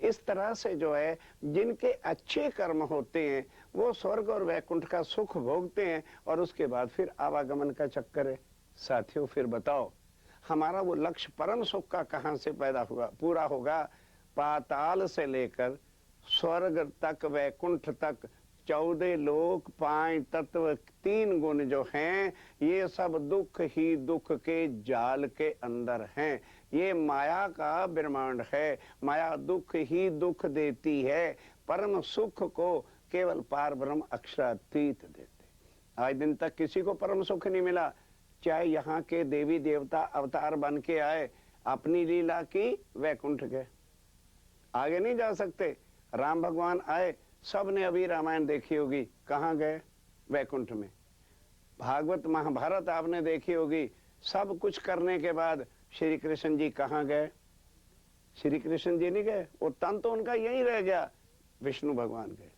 इस तरह से जो है, जिनके अच्छे कर्म होते हैं वो स्वर्ग और वैकुंठ का सुख भोगते हैं, और उसके बाद फिर आवागमन का चक्कर है। साथियों, फिर बताओ हमारा वो लक्ष्य परम सुख का कहां से पैदा हुआ, पूरा होगा? पाताल से लेकर स्वर्ग तक, वैकुंठ तक 14 लोक, 5 तत्व, 3 गुण जो हैं, ये सब दुख ही दुख के जाल के अंदर हैं। ये माया का ब्रह्मांड है। माया दुख ही दुख देती है। परम सुख को केवल पार ब्रह्म अक्षरातीत देते। आज दिन तक किसी को परम सुख नहीं मिला। चाहे यहाँ के देवी देवता अवतार बन के आए, अपनी लीला की, वैकुंठ गए, आगे नहीं जा सकते। राम भगवान आए, सबने अभी रामायण देखी होगी, कहाँ गए? वैकुंठ में। भागवत महाभारत आपने देखी होगी, सब कुछ करने के बाद श्री कृष्ण जी कहाँ गए? श्री कृष्ण जी नहीं गए, वो तन तो उनका यहीं रह गया। विष्णु भगवान गए,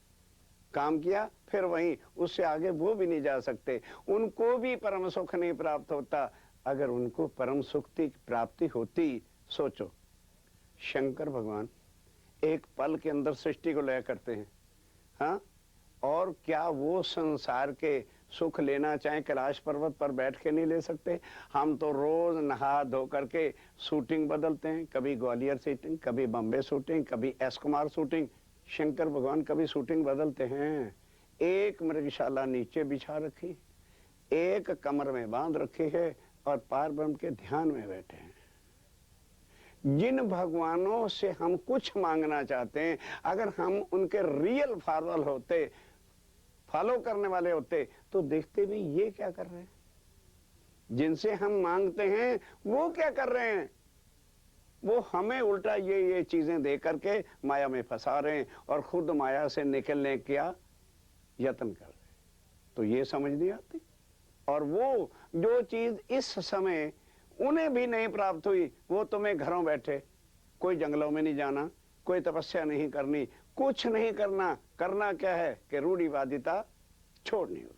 काम किया, फिर वहीं, उससे आगे वो भी नहीं जा सकते। उनको भी परम सुख नहीं प्राप्त होता। अगर उनको परम सुख की प्राप्ति होती, सोचो, शंकर भगवान एक पल के अंदर सृष्टि को लय करते हैं, हाँ, और क्या वो संसार के सुख लेना चाहे कैलाश पर्वत पर बैठ के नहीं ले सकते? हम तो रोज नहा धो करके शूटिंग बदलते हैं, कभी ग्वालियर शूटिंग, कभी बम्बे शूटिंग, कभी एस कुमार शूटिंग। शंकर भगवान कभी शूटिंग बदलते हैं? एक मृगशाला नीचे बिछा रखी, एक कमर में बांध रखी है और पार ब्रह्म के ध्यान में बैठे हैं। जिन भगवानों से हम कुछ मांगना चाहते हैं, अगर हम उनके रियल फॉलोअर होते, फॉलो करने वाले होते, तो देखते भी ये क्या कर रहे हैं। जिनसे हम मांगते हैं वो क्या कर रहे हैं? वो हमें उल्टा ये चीजें दे करके माया में फंसा रहे हैं और खुद माया से निकलने का यत्न कर रहे हैं। तो ये समझ नहीं आती। और वो जो चीज इस समय उन्हें भी नहीं प्राप्त हुई, वो तुम्हें घरों बैठे, कोई जंगलों में नहीं जाना, कोई तपस्या नहीं करनी, कुछ नहीं करना। करना क्या है कि रूढ़िवादिता छोड़नी होगी।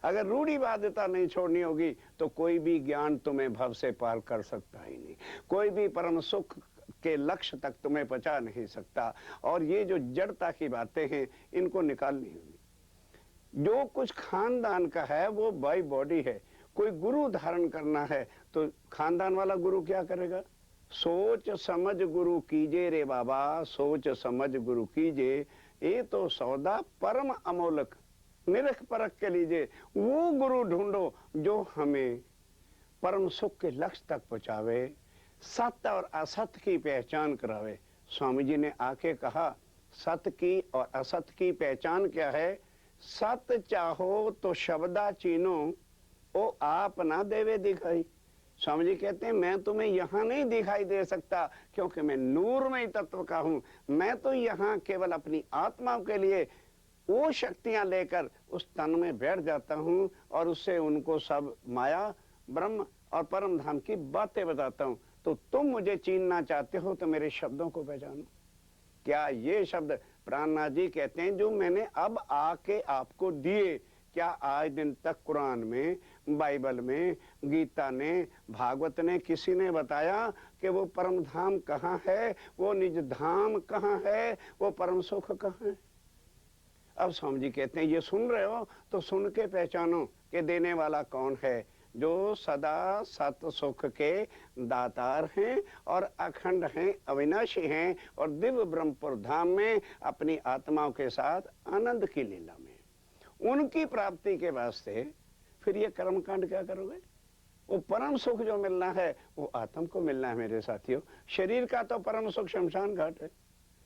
अगर रूढ़िवादिता नहीं छोड़नी होगी तो कोई भी ज्ञान तुम्हें भव से पार कर सकता ही नहीं। कोई भी परम सुख के लक्ष्य तक तुम्हें पहुंचा नहीं सकता। और ये जो जड़ता की बातें हैं, इनको निकालनी होगी। जो कुछ खानदान का है वो बाय बॉडी है। कोई गुरु धारण करना है तो खानदान वाला गुरु क्या करेगा? सोच समझ गुरु कीजे रे बाबा, सोच समझ गुरु कीजे, ये तो सौदा परम अमोलक, निरख परख के लीजिए। वो गुरु ढूंढो जो हमें परम सुख के लक्ष्य तक पहुंचावे, सत्य और असत्य की पहचान करावे। स्वामी जी ने आके कहा, सत्य की और असत्य की पहचान क्या है? सत्य चाहो तो शब्दा चीनो, ओ आप ना देवे दिखाई। स्वामी जी कहते हैं, मैं तुम्हें यहाँ नहीं दिखाई दे सकता क्योंकि मैं नूरमय तत्व का हूँ। मैं तो यहाँ केवल अपनी आत्मा के लिए वो शक्तियां लेकर उस तन में बैठ जाता हूँ और उससे उनको सब माया, ब्रह्म और परम धाम की बातें बताता हूँ। तो तुम मुझे चीनना चाहते हो तो मेरे शब्दों को पहचानो। क्या ये शब्द प्राणनाथ जी कहते हैं जो मैंने अब आके आपको दिए, क्या आज दिन तक कुरान में, बाइबल में, गीता ने, भागवत ने किसी ने बताया कि वो परम धाम कहाँ है, वो निज धाम कहाँ है, वो परम सुख कहाँ है? अब स्वामी जी कहते हैं, ये सुन रहे हो तो सुन के पहचानो कि देने वाला कौन है, जो सदा सत सुख के दातार हैं और अखंड हैं, अविनाशी हैं और दिव्य ब्रह्मपुर धाम में अपनी आत्माओं के साथ आनंद की लीला में। उनकी प्राप्ति के वास्ते फिर ये कर्मकांड क्या करोगे? वो परम सुख जो मिलना है वो आत्म को मिलना है मेरे साथियों। शरीर का तो परम सुख शमशान घाट है,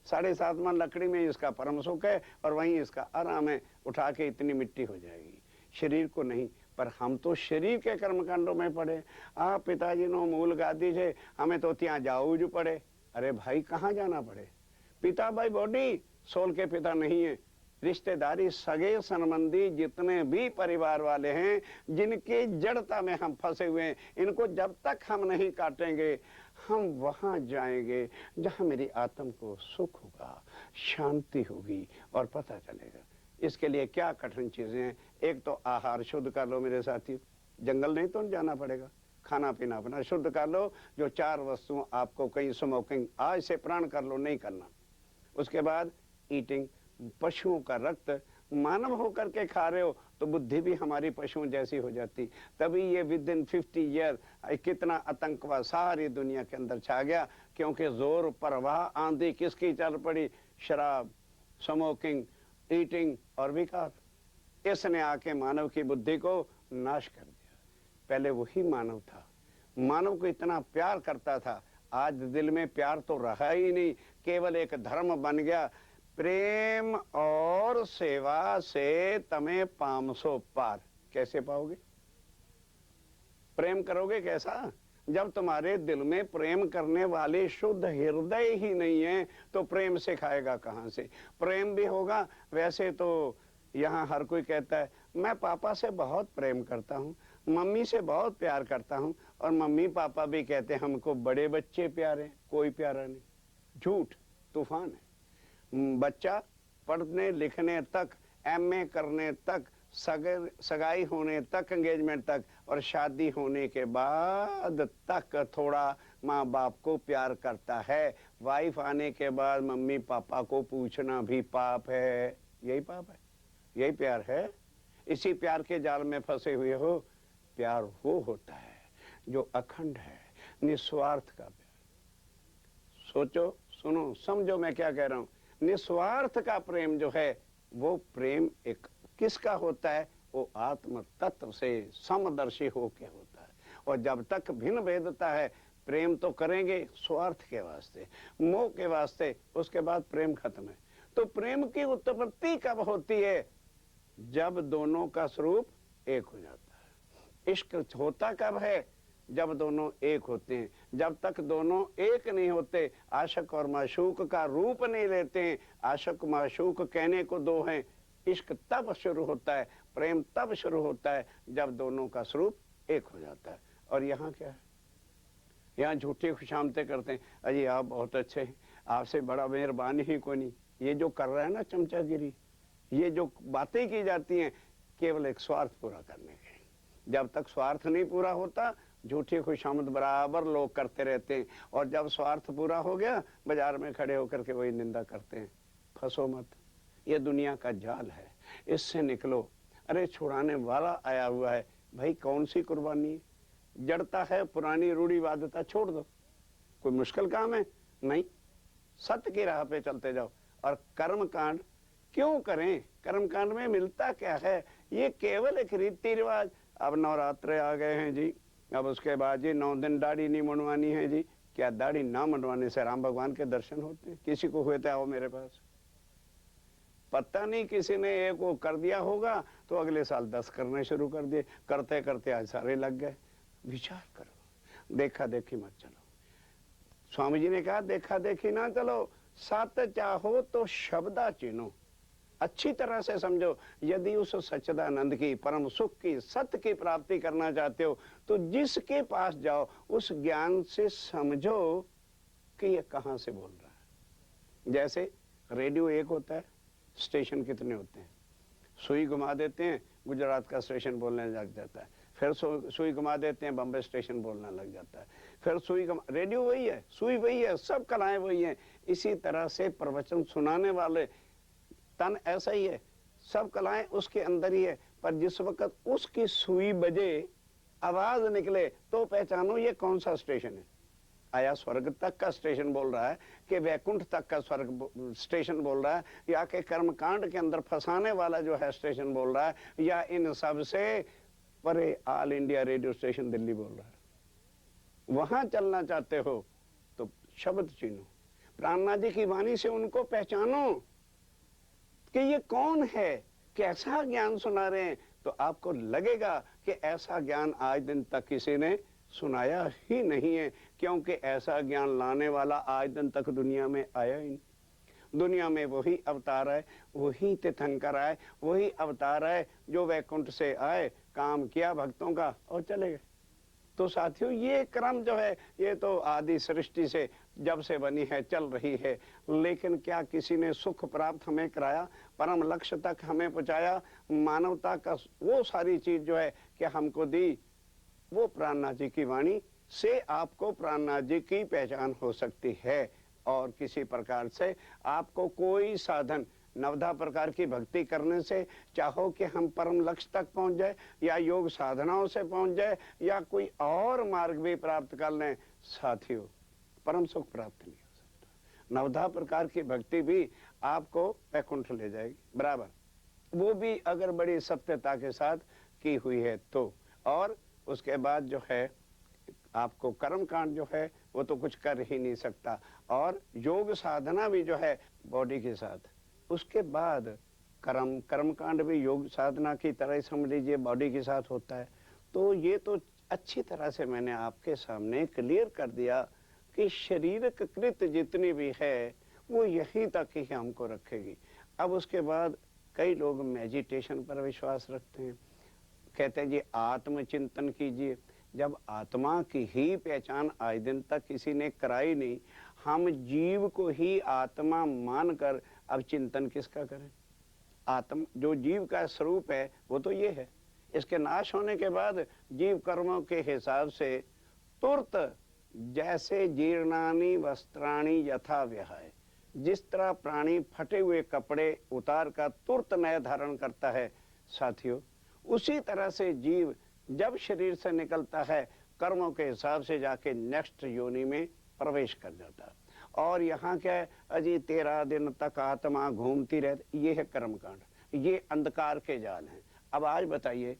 7.5 मन लकड़ी में इसका परम सुख है और वहीं इसका आराम है, उठा के इतनी मिट्टी हो जाएगी। शरीर को नहीं। पर हम तो शरीर के कर्मकांडों में पड़े। आप पिताजी नो मूल गादी छे, हमें तो त्या जाऊ ज पड़े। अरे भाई कहाँ जाना पड़े? पिता बाई बॉडी, सोल के पिता नहीं है। रिश्तेदारी, सगे संबंधी जितने भी परिवार वाले हैं, जिनके जड़ता में हम फंसे हुए हैं, इनको जब तक हम नहीं काटेंगे, हम वहां जाएंगे जहां मेरी आत्म को सुख होगा, शांति होगी और पता चलेगा। इसके लिए क्या कठिन चीजें हैं? एक तो आहार शुद्ध कर लो मेरे साथी, जंगल नहीं तो जाना पड़ेगा। खाना पीना अपना शुद्ध कर लो। जो 4 वस्तुओं आपको, कहीं स्मोकिंग आज से प्रण कर लो नहीं करना। उसके बाद ईटिंग, पशुओं का रक्त मानव होकर के खा रहे हो तो बुद्धि भी हमारी पशुओं जैसी हो जाती। तभी ये विद इन 50 ईयर कितना आतंकवाद सारी दुनिया के अंदर छा गया, क्योंकि जोर परवाह आंधी किसकी चल पड़ी? शराब, स्मोकिंग, ईटिंग और विकार। इसने आके मानव की बुद्धि को नाश कर दिया। पहले वही मानव था, मानव को इतना प्यार करता था, आज दिल में प्यार तो रहा ही नहीं, केवल एक धर्म बन गया। प्रेम और सेवा से तमें पामसो पार। कैसे पाओगे? प्रेम करोगे कैसा? जब तुम्हारे दिल में प्रेम करने वाले शुद्ध हृदय ही नहीं है तो प्रेम सिखाएगा कहां से? प्रेम भी होगा। वैसे तो यहाँ हर कोई कहता है मैं पापा से बहुत प्रेम करता हूँ, मम्मी से बहुत प्यार करता हूँ, और मम्मी पापा भी कहते हैं हमको बड़े बच्चे प्यारे। कोई प्यारा नहीं, झूठ, तूफान है। बच्चा पढ़ने लिखने तक, एमए करने तक, सगाई होने तक, एंगेजमेंट तक, और शादी होने के बाद तक थोड़ा माँ बाप को प्यार करता है। वाइफ आने के बाद मम्मी पापा को पूछना भी पाप है। यही पाप है, यही प्यार है। इसी प्यार के जाल में फंसे हुए हो। प्यार वो होता है जो अखंड है, निस्वार्थ का प्यार। सोचो, सुनो, समझो मैं क्या कह रहा हूं। निस्वार्थ का प्रेम जो है वो प्रेम एक किसका होता है? वो आत्म तत्व से समदर्शी होके होता है। और जब तक भिन्न भेदता है, प्रेम तो करेंगे स्वार्थ के वास्ते, मोह के वास्ते, उसके बाद प्रेम खत्म है। तो प्रेम की उत्पत्ति कब होती है? जब दोनों का स्वरूप एक हो जाता है। इश्क होता कब है? जब दोनों एक होते हैं। जब तक दोनों एक नहीं होते, आशिक और माशूक का रूप नहीं लेते हैं, आशिक माशूक कहने को दो हैं, इश्क तब शुरू होता है, प्रेम तब शुरू होता है जब दोनों का स्वरूप एक हो जाता है। और यहाँ क्या है? यहाँ झूठी खुशामतें करते हैं, अजी आप बहुत अच्छे हैं, आपसे बड़ा मेहरबानी ही कोई नहीं। ये जो कर रहा है ना चमचागिरी, ये जो बातें की जाती हैं, केवल एक स्वार्थ पूरा करने के। जब तक स्वार्थ नहीं पूरा होता, झूठी खुशामद बराबर लोग करते रहते हैं। और जब स्वार्थ पूरा हो गया, बाजार में खड़े होकर के वही निंदा करते हैं। फंसो मत, ये दुनिया का जाल है, इससे निकलो। अरे छुड़ाने वाला आया हुआ है भाई, कौन सी कुर्बानी? जड़ता है पुरानी रूढ़िवादिता छोड़ दो। कोई मुश्किल काम है? नहीं, सत्य की राह पे चलते जाओ। और कर्म कांड क्यों करें? कर्म कांड में मिलता क्या है? ये केवल एक रीति रिवाज। अब नवरात्रे आ गए हैं जी, अब उसके बाद जी 9 दिन दाढ़ी नहीं मुंडवानी है जी। क्या दाढ़ी ना मुंडवाने से राम भगवान के दर्शन होते हैं? किसी को हुए थे? आओ मेरे पास। पता नहीं, किसी ने एक वो कर दिया होगा तो अगले साल 10 करने शुरू कर दिए। करते करते आज सारे लग गए। विचार करो, देखा देखी मत चलो। स्वामी जी ने कहा देखा देखी ना चलो, सत चाहो तो शब्दा चिन्हो। अच्छी तरह से समझो, यदि उस सच्चिदानंद की, परम सुख की, सत्य की प्राप्ति करना चाहते हो तो जिसके पास जाओ उस ज्ञान से समझो कि ये कहां से बोल रहा है। जैसे रेडियो एक होता है, स्टेशन कितने होते हैं? सुई घुमा देते हैं, गुजरात का स्टेशन बोलने लग जाता है। फिर सुई घुमा देते हैं, बम्बई स्टेशन बोलना लग जाता है। फिर सुई रेडियो वही है, सुई वही है, सब कलाएं वही हैं। इसी तरह से प्रवचन सुनाने वाले तन ऐसा ही है, सब कलाएं उसके अंदर ही है। पर जिस वक्त उसकी सुई बजे, आवाज निकले, तो पहचानो ये कौन सा स्टेशन है। आया स्वर्ग तक का स्टेशन बोल रहा है कि वैकुंठ तक का स्वर्ग स्टेशन बोल रहा है, या कि कर्मकांड के अंदर फंसाने वाला जो है स्टेशन बोल रहा है, या इन सब से परे all India radio station Delhi बोल रहा है। वहां चलना चाहते हो तो शब्द चीनो, प्राणनाथ जी की वाणी से उनको पहचानो कि ये कौन है, कैसा ज्ञान सुना रहे हैं। तो आपको लगेगा कि ऐसा ज्ञान आज दिन तक किसी ने सुनाया ही नहीं है, क्योंकि ऐसा ज्ञान लाने वाला आज दिन तक दुनिया में आया ही नहीं। दुनिया में वही अवतार है, वही तीर्थंकर आए, वही अवतार है जो वैकुंठ से आए, काम किया भक्तों का और चले गए। तो साथियों, ये क्रम जो है ये तो आदि सृष्टि से जब से बनी है चल रही है। लेकिन क्या किसी ने सुख प्राप्त हमें कराया, परम लक्ष्य तक हमें पहुंचाया, मानवता का वो सारी चीज जो है कि हमको दी, वो प्राणनाथ जी की वाणी से आपको प्राणनाथ जी की पहचान हो सकती है। और किसी प्रकार से आपको कोई साधन, नवधा प्रकार की भक्ति करने से, चाहो कि हम परम लक्ष्य तक पहुंच जाए, या योग साधनाओं से पहुंच जाए, या कोई और मार्ग भी प्राप्त कर लें, साथियों परम सुख प्राप्त नहीं हो सकता। नवधा प्रकार की भक्ति भी आपको वैकुंठ ले जाएगी बराबर, वो भी अगर बड़ी सत्यता के साथ की हुई है तो। और उसके बाद जो है आपको कर्म कांड जो है वो तो कुछ कर ही नहीं सकता, और योग साधना भी जो है बॉडी के साथ। उसके बाद कर्म कांड भी योग साधना की तरह ही समझ लीजिए बॉडी के साथ होता है। तो ये तो अच्छी तरह से मैंने आपके सामने क्लियर कर दिया कि शारीरिक कृत जितनी भी है वो यहीं तक ही हमको रखेगी। अब उसके बाद कई लोग मेडिटेशन पर विश्वास रखते हैं, कहते हैं जी आत्मचिंतन कीजिए। जब आत्मा की ही पहचान आज दिन तक किसी ने कराई नहीं, हम जीव को ही आत्मा मानकर अब चिंतन किसका करें? आत्म जो जीव का स्वरूप है वो तो ये है। इसके नाश होने के बाद जीव कर्मों के हिसाब से तुरंत जैसे जीर्णानि वस्त्राणि यथा विहाय, जिस तरह प्राणी फटे हुए कपड़े उतार कर तुरंत नया धारण करता है साथियों, उसी तरह से जीव जब शरीर से निकलता है कर्मों के हिसाब से जाके नेक्स्ट योनि में प्रवेश कर जाता है। और यहाँ क्या है, अजी 13 दिन तक आत्मा घूमती रहती, ये है कर्म कांड, ये अंधकार के जाल हैं। अब आज बताइए,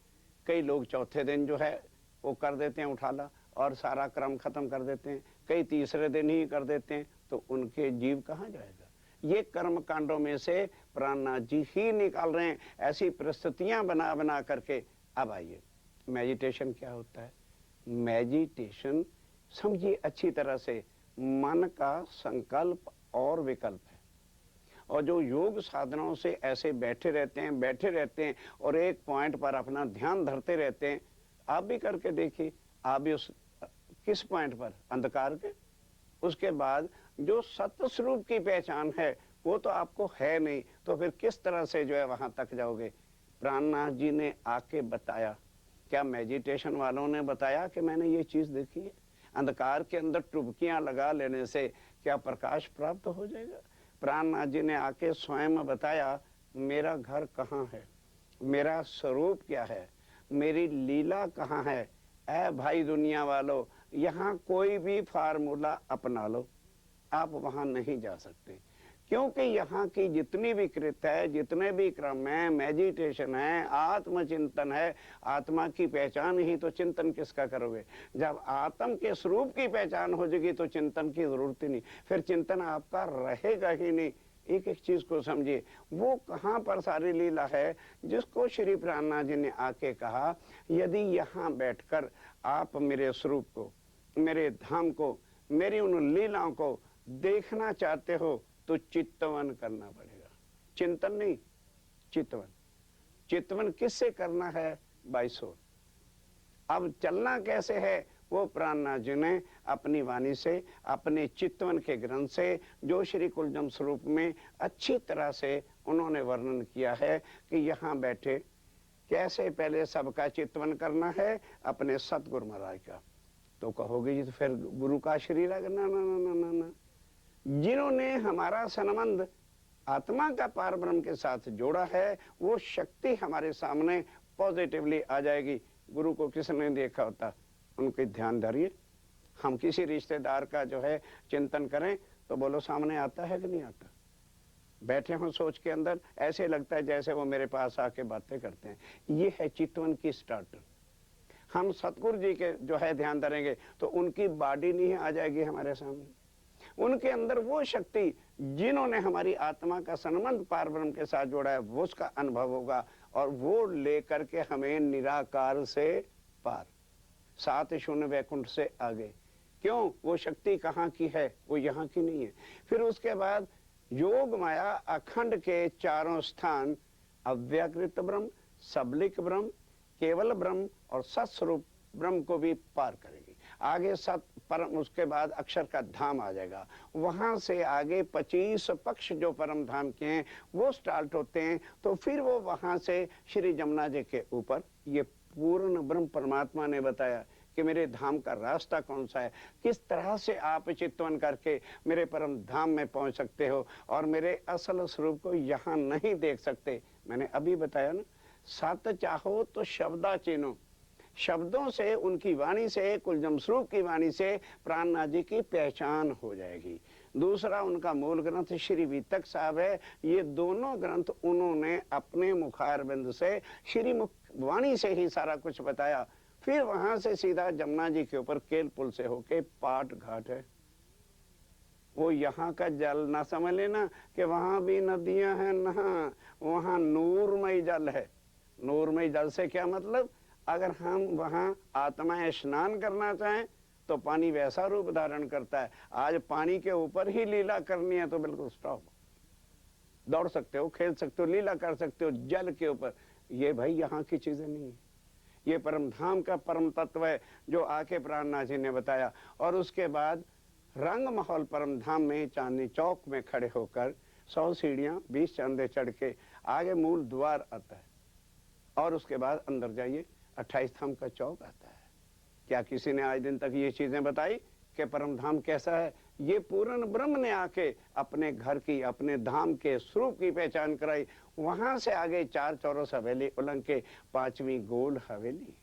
कई लोग चौथे दिन जो है वो कर देते हैं उठाला और सारा क्रम खत्म कर देते हैं, कई तीसरे दिन ही कर देते हैं, तो उनके जीव कहाँ जाएगा? ये कर्म कांडों में से प्राणनाथ जी ही निकाल रहे हैं, ऐसी परिस्थितियां बना बना करके। अब आइए, मेडिटेशन क्या होता है? मेडिटेशन समझिए अच्छी तरह से, मन का संकल्प और विकल्प है। और जो योग साधनाओं से ऐसे बैठे रहते हैं और एक पॉइंट पर अपना ध्यान धरते रहते हैं, आप भी करके देखिए, आप भी उस किस पॉइंट पर? अंधकार के। उसके बाद जो सत्य स्वरूप की पहचान है वो तो आपको है नहीं, तो फिर किस तरह से जो है वहां तक जाओगे? प्राणनाथ जी ने आके बताया, क्या मेडिटेशन वालों ने बताया कि मैंने ये चीज देखी है? अंधकार के अंदर टुबकियां लगा लेने से क्या प्रकाश प्राप्त हो जाएगा? प्राणनाथ जी ने आके स्वयं बताया, मेरा घर कहाँ है, मेरा स्वरूप क्या है, मेरी लीला कहाँ है। ऐ भाई दुनिया वालों, यहाँ कोई भी फार्मूला अपना लो, आप वहां नहीं जा सकते, क्योंकि यहाँ की जितनी भी कृत है, जितने भी क्रम है, मेडिटेशन है, आत्मचिंतन है, आत्मा की पहचान ही तो चिंतन किसका करोगे? जब आत्म के स्वरूप की पहचान हो जाएगी तो चिंतन की जरूरत ही नहीं, फिर चिंतन आपका रहेगा ही नहीं। एक एक चीज को समझिए, वो कहाँ पर सारी लीला है जिसको श्री प्राणनाथ जी ने आके कहा, यदि यहाँ बैठकर आप मेरे स्वरूप को, मेरे धाम को, मेरी उन लीलाओं को देखना चाहते हो तो चित्तवन करना पड़ेगा। चिंतन नहीं, चित्तवन। चित्तवन किससे करना है? By soul. अब चलना कैसे है? वो प्राणनाथ जी ने अपनी वाणी से, अपने चित्तवन के ग्रंथ से, जो श्री कुलजम स्वरूप में अच्छी तरह से उन्होंने वर्णन किया है कि यहाँ बैठे कैसे पहले सबका चित्तवन करना है, अपने सतगुरु महाराज का। तो कहोगे जी तो फिर गुरु का शरीर है? ना ना ना ना ना, जिन्होंने हमारा संबंध आत्मा का पार ब्रह्म के साथ जोड़ा है, वो शक्ति हमारे सामने पॉजिटिवली आ जाएगी। गुरु को किसने देखा होता? उनके ध्यान धरिए। हम किसी रिश्तेदार का जो है चिंतन करें तो बोलो सामने आता है कि नहीं आता? बैठे हों सोच के अंदर, ऐसे लगता है जैसे वो मेरे पास आके बातें करते हैं। ये है चितवन की स्टार्टर। हम सतगुरु जी के जो है ध्यान धरेंगे तो उनकी बॉडी नहीं आ जाएगी हमारे सामने, उनके अंदर वो शक्ति जिन्होंने हमारी आत्मा का संबंध पार ब्रह्म के साथ जोड़ा है, वो उसका अनुभव होगा और वो लेकर के हमें निराकार से पार, सात शून्य वैकुंठ से आगे। क्यों? वो शक्ति कहाँ की है? वो यहाँ की नहीं है। फिर उसके बाद योग माया अखंड के चारों स्थान, अव्यकृत ब्रह्म, सबलिक ब्रह्म, केवल ब्रह्म और सत्स्वरूप ब्रह्म को भी पार करेगी। आगे सत परम, उसके बाद अक्षर का धाम आ जाएगा। वहां से आगे 25 पक्ष जो परम धाम के हैं वो स्टार्ट होते हैं। तो फिर वो वहां से श्री जमुना जी के ऊपर ये पूर्ण ब्रह्म परमात्मा ने बताया कि मेरे धाम का रास्ता कौन सा है, किस तरह से आप चित्तवन करके मेरे परम धाम में पहुंच सकते हो और मेरे असल स्वरूप को यहाँ नहीं देख सकते। मैंने अभी बताया ना, सत चाहो तो शब्दा चिन्हो। शब्दों से, उनकी वाणी से, कुलजम स्वरूप की वाणी से प्राणनाथ जी की पहचान हो जाएगी। दूसरा उनका मूल ग्रंथ श्री वितक साहब है। ये दोनों ग्रंथ उन्होंने अपने मुखारबिंद से श्री मुख वाणी से ही सारा कुछ बताया। फिर वहां से सीधा जमुना जी के ऊपर केल पुल से होके पाट घाट है। वो यहाँ का जल ना समझ लेना कि वहां भी नदियां हैं, ना, वहां नूरमय जल है। नूरमय जल से क्या मतलब, अगर हम वहां आत्मा स्नान करना चाहें तो पानी वैसा रूप धारण करता है। आज पानी के ऊपर ही लीला करनी है तो बिल्कुल स्टॉप, दौड़ सकते हो, खेल सकते हो, लीला कर सकते हो जल के ऊपर। ये भाई यहाँ की चीजें नहीं है, ये परम धाम का परम तत्व है जो आके प्राणनाथ जी ने बताया। और उसके बाद रंग महल परम धाम में चांदनी चौक में खड़े होकर 100 सीढ़ियां 20 चंदे चढ़ के आगे मूल द्वार आता है और उसके बाद अंदर जाइए 28 धाम का चौक आता है। क्या किसी ने आज दिन तक ये चीजें बताई कि परम धाम कैसा है? ये पूर्ण ब्रह्म ने आके अपने घर की, अपने धाम के स्वरूप की पहचान कराई। वहां से आगे 4 चौरस हवेली उलंग के 5वीं गोल हवेली,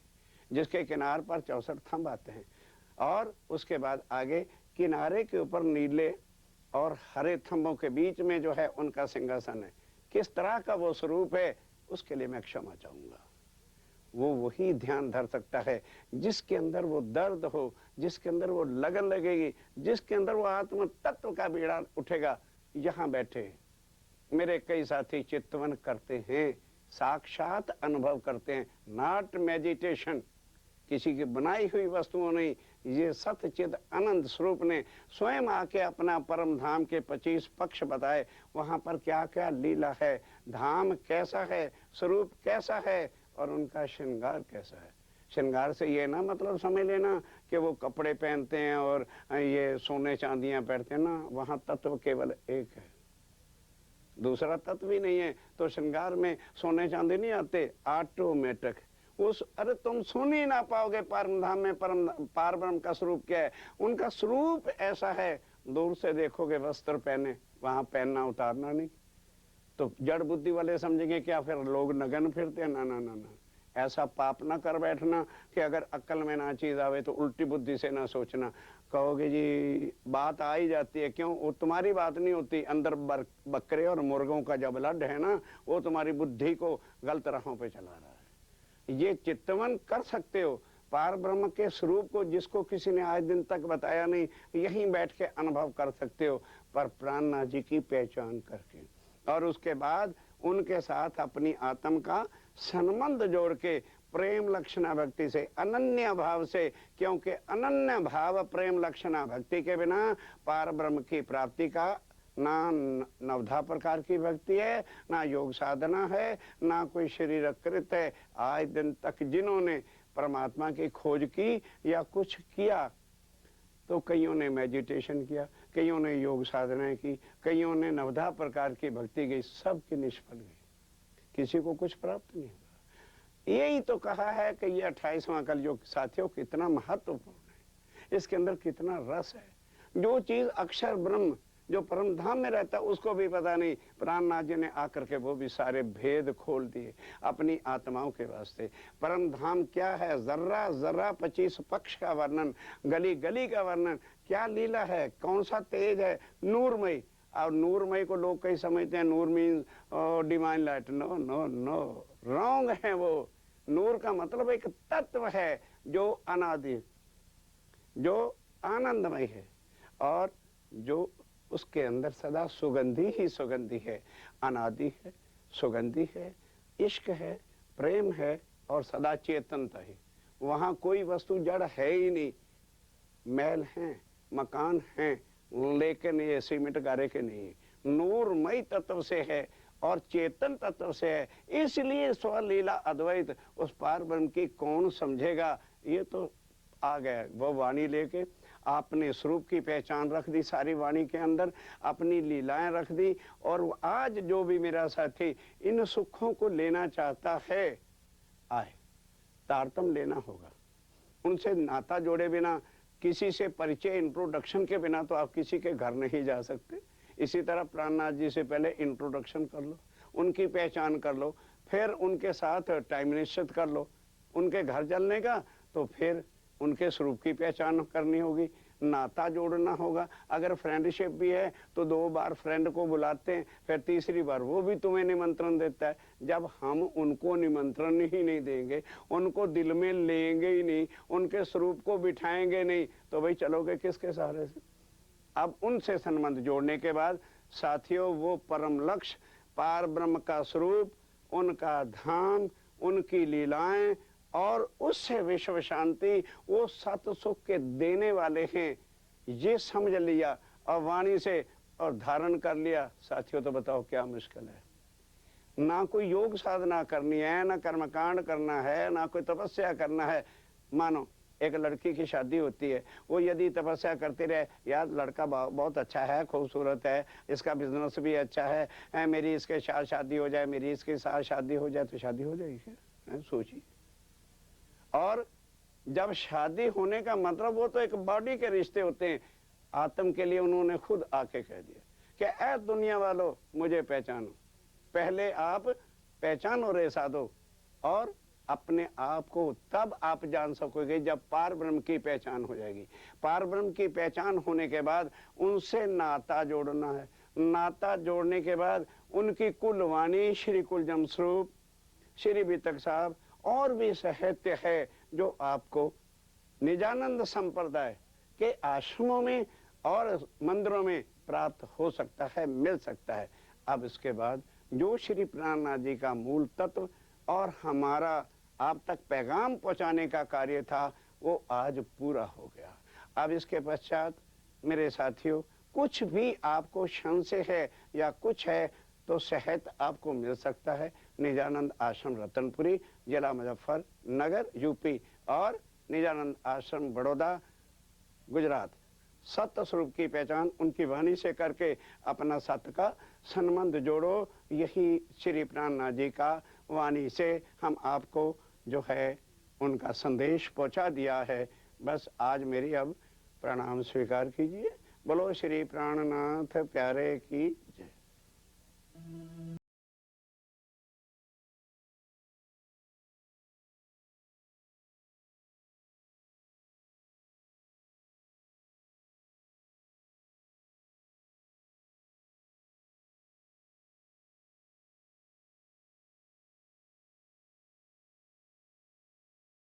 जिसके किनार पर 64 थंब आते हैं। और उसके बाद आगे किनारे के ऊपर नीले और हरे थंबों के बीच में जो है उनका सिंहासन है। किस तरह का वो स्वरूप है उसके लिए मैं क्षमा चाहूंगा। वो वही ध्यान धर सकता है जिसके अंदर वो दर्द हो, जिसके अंदर वो लगन लगेगी, जिसके अंदर वो आत्म तत्व का बीड़ा उठेगा। यहाँ बैठे मेरे कई साथी चित्तवन करते हैं, साक्षात अनुभव करते हैं, नॉट मेडिटेशन, किसी की बनाई हुई वस्तुओं नहीं। ये सत्यचिद अनंत स्वरूप ने स्वयं आके अपना परम धाम के 25 पक्ष बताए। वहां पर क्या क्या लीला है, धाम कैसा है, स्वरूप कैसा है और उनका श्रृंगार कैसा है। श्रृंगार से ये ना मतलब समझ लेना कि वो कपड़े पहनते हैं और ये सोने चांदियां पहनते हैं ना, वहां तत्व केवल एक है, दूसरा तत्व ही नहीं है। तो श्रृंगार में सोने चांदी नहीं आते, ऑटोमेटिक उस, अरे तुम सुन ही ना पाओगे परम धाम में परम पार ब्रह्म का स्वरूप क्या है। उनका स्वरूप ऐसा है, दूर से देखोगे वस्त्र पहने, वहां पहनना उतारना नहीं, तो जड़ बुद्धि वाले समझेंगे क्या फिर लोग नगन फिरते हैं। ना ना ना ना, ऐसा पाप ना कर बैठना कि अगर अक्ल में ना चीज आवे तो उल्टी बुद्धि से ना सोचना। कहोगे जी बात आ ही जाती है, क्यों? वो तुम्हारी बात नहीं होती, अंदर बकरे और मुर्गों का जो ब्लड है ना, वो तुम्हारी बुद्धि को गलत राहों पे चला रहा है। ये चित्तवन कर सकते हो पार ब्रह्म के स्वरूप को, जिसको किसी ने आज दिन तक बताया नहीं, यहीं बैठ के अनुभव कर सकते हो पर प्राणनाथ जी की पहचान करके। और उसके बाद उनके साथ अपनी आत्म का संबंध जोड़ के प्रेम लक्षणा भक्ति से, अनन्य भाव से, क्योंकि अनन्य भाव प्रेम लक्षणा भक्ति के बिना पार ब्रह्म की प्राप्ति का ना नवधा प्रकार की भक्ति है, ना योग साधना है, ना कोई शरीर कृत है। आज दिन तक जिन्होंने परमात्मा की खोज की या कुछ किया, तो कईयों ने मेडिटेशन किया, कईयों ने योग साधना की, कईयों ने नवधा प्रकार की भक्ति की, सब की निष्फल गई, किसी को कुछ प्राप्त नहीं हुआ। यही तो कहा है कि ये 28वां कलयुग साथियों कितना महत्वपूर्ण है, इसके अंदर कितना रस है। जो चीज अक्षर ब्रह्म जो परम धाम में रहता है उसको भी पता नहीं, प्राणनाथ जी ने आकर के वो भी सारे भेद खोल दिए अपनी आत्माओं के वास्ते। परम धाम क्या है, जर्रा जर्रा 25 पक्ष का वर्णन, गली गली का वर्णन, क्या लीला है, कौन सा तेज है, नूरमय। और नूरमय को लोग कई समझते हैं नूर means divine light, no no no, wrong है। वो नूर का मतलब एक तत्व है जो अनादि, जो आनंदमय है और जो उसके अंदर सदा सुगंधी ही सुगंधी है, अनादि है, सुगंधी है, इश्क है, प्रेम है और सदा चेतनता है। वहां कोई वस्तु जड़ है ही नहीं, महल हैं, मकान हैं, लेकिन ये सीमेंट गारे के नहीं, नूरमय तत्व से है और चेतन तत्व से है। इसलिए स्वलीला अद्वैत उस पार ब्रह्म की कौन समझेगा। ये तो आ गया वो वाणी लेके, आपने स्वरूप की पहचान रख दी सारी वाणी के अंदर, अपनी लीलाएं रख दी। और आज जो भी मेरा साथी इन सुखों को लेना चाहता है, आए, तारतम लेना होगा, उनसे नाता जोड़े बिना, किसी से परिचय इंट्रोडक्शन के बिना तो आप किसी के घर नहीं जा सकते। इसी तरह प्राणनाथ जी से पहले इंट्रोडक्शन कर लो, उनकी पहचान कर लो, फिर उनके साथ टाइम निश्चित कर लो उनके घर चलने का, तो फिर उनके स्वरूप की पहचान करनी होगी। नाता जोड़ना होगा। अगर फ्रेंडशिप भी है तो 2 बार फ्रेंड को बुलाते हैं, फिर तीसरी बार वो भी तुम्हें निमंत्रण देता है। जब हम उनको निमंत्रण ही नहीं देंगे, उनको दिल में लेंगे ही नहीं, उनके स्वरूप को बिठाएंगे नहीं, तो भाई चलोगे किसके सहारे से? अब उनसे संबंध जोड़ने के बाद साथियों, वो परम लक्ष्य, पार ब्रह्म का स्वरूप, उनका धाम, उनकी लीलाएं और उससे विश्व शांति, वो सत सुख के देने वाले हैं, ये समझ लिया और वाणी से और धारण कर लिया। साथियों, तो बताओ क्या मुश्किल है? ना कोई योग साधना करनी है, ना कर्मकांड करना है, ना कोई तपस्या करना है। मानो एक लड़की की शादी होती है, वो यदि तपस्या करती रहे, यार लड़का बहुत अच्छा है, खूबसूरत है, इसका बिजनेस भी अच्छा है, मेरी इसके साथ शादी हो जाए, मेरी इसके साथ शादी हो जाए, तो शादी हो जाएगी क्या? सोचिए। और जब शादी होने का मतलब, वो तो एक बॉडी के रिश्ते होते हैं। आत्म के लिए उन्होंने खुद आके कह दिया कि ऐ दुनिया वालों, मुझे पहचानो। पहले आप पहचानो रे साधो, और अपने आप को तब आप जान सकोगे जब पार ब्रह्म की पहचान हो जाएगी। पार ब्रह्म की पहचान होने के बाद उनसे नाता जोड़ना है। नाता जोड़ने के बाद उनकी कुलवाणी, श्री कुलजम स्वरूप, श्री बीतक साहब और भी साहित्य है जो आपको निजानंद संप्रदाय के आश्रमों में और मंदिरों में प्राप्त हो सकता है, मिल सकता है। अब इसके बाद जो श्री प्राणनाथ जी का मूल तत्व और हमारा आप तक पैगाम पहुंचाने का कार्य था, वो आज पूरा हो गया। अब इसके पश्चात मेरे साथियों, कुछ भी आपको संशय है या कुछ है तो साहित्य आपको मिल सकता है। निजानंद आश्रम रतनपुरी, जिला मुजफ्फरनगर, यूपी, और निजानंद आश्रम बड़ौदा, गुजरात। सत्य स्वरूप की पहचान उनकी वाणी से करके अपना सत्य का संबंध जोड़ो। यही श्री प्राणनाथ जी का वाणी से हम आपको जो है उनका संदेश पहुंचा दिया है। बस आज मेरी अब प्रणाम स्वीकार कीजिए। बोलो श्री प्राणनाथ प्यारे की जय।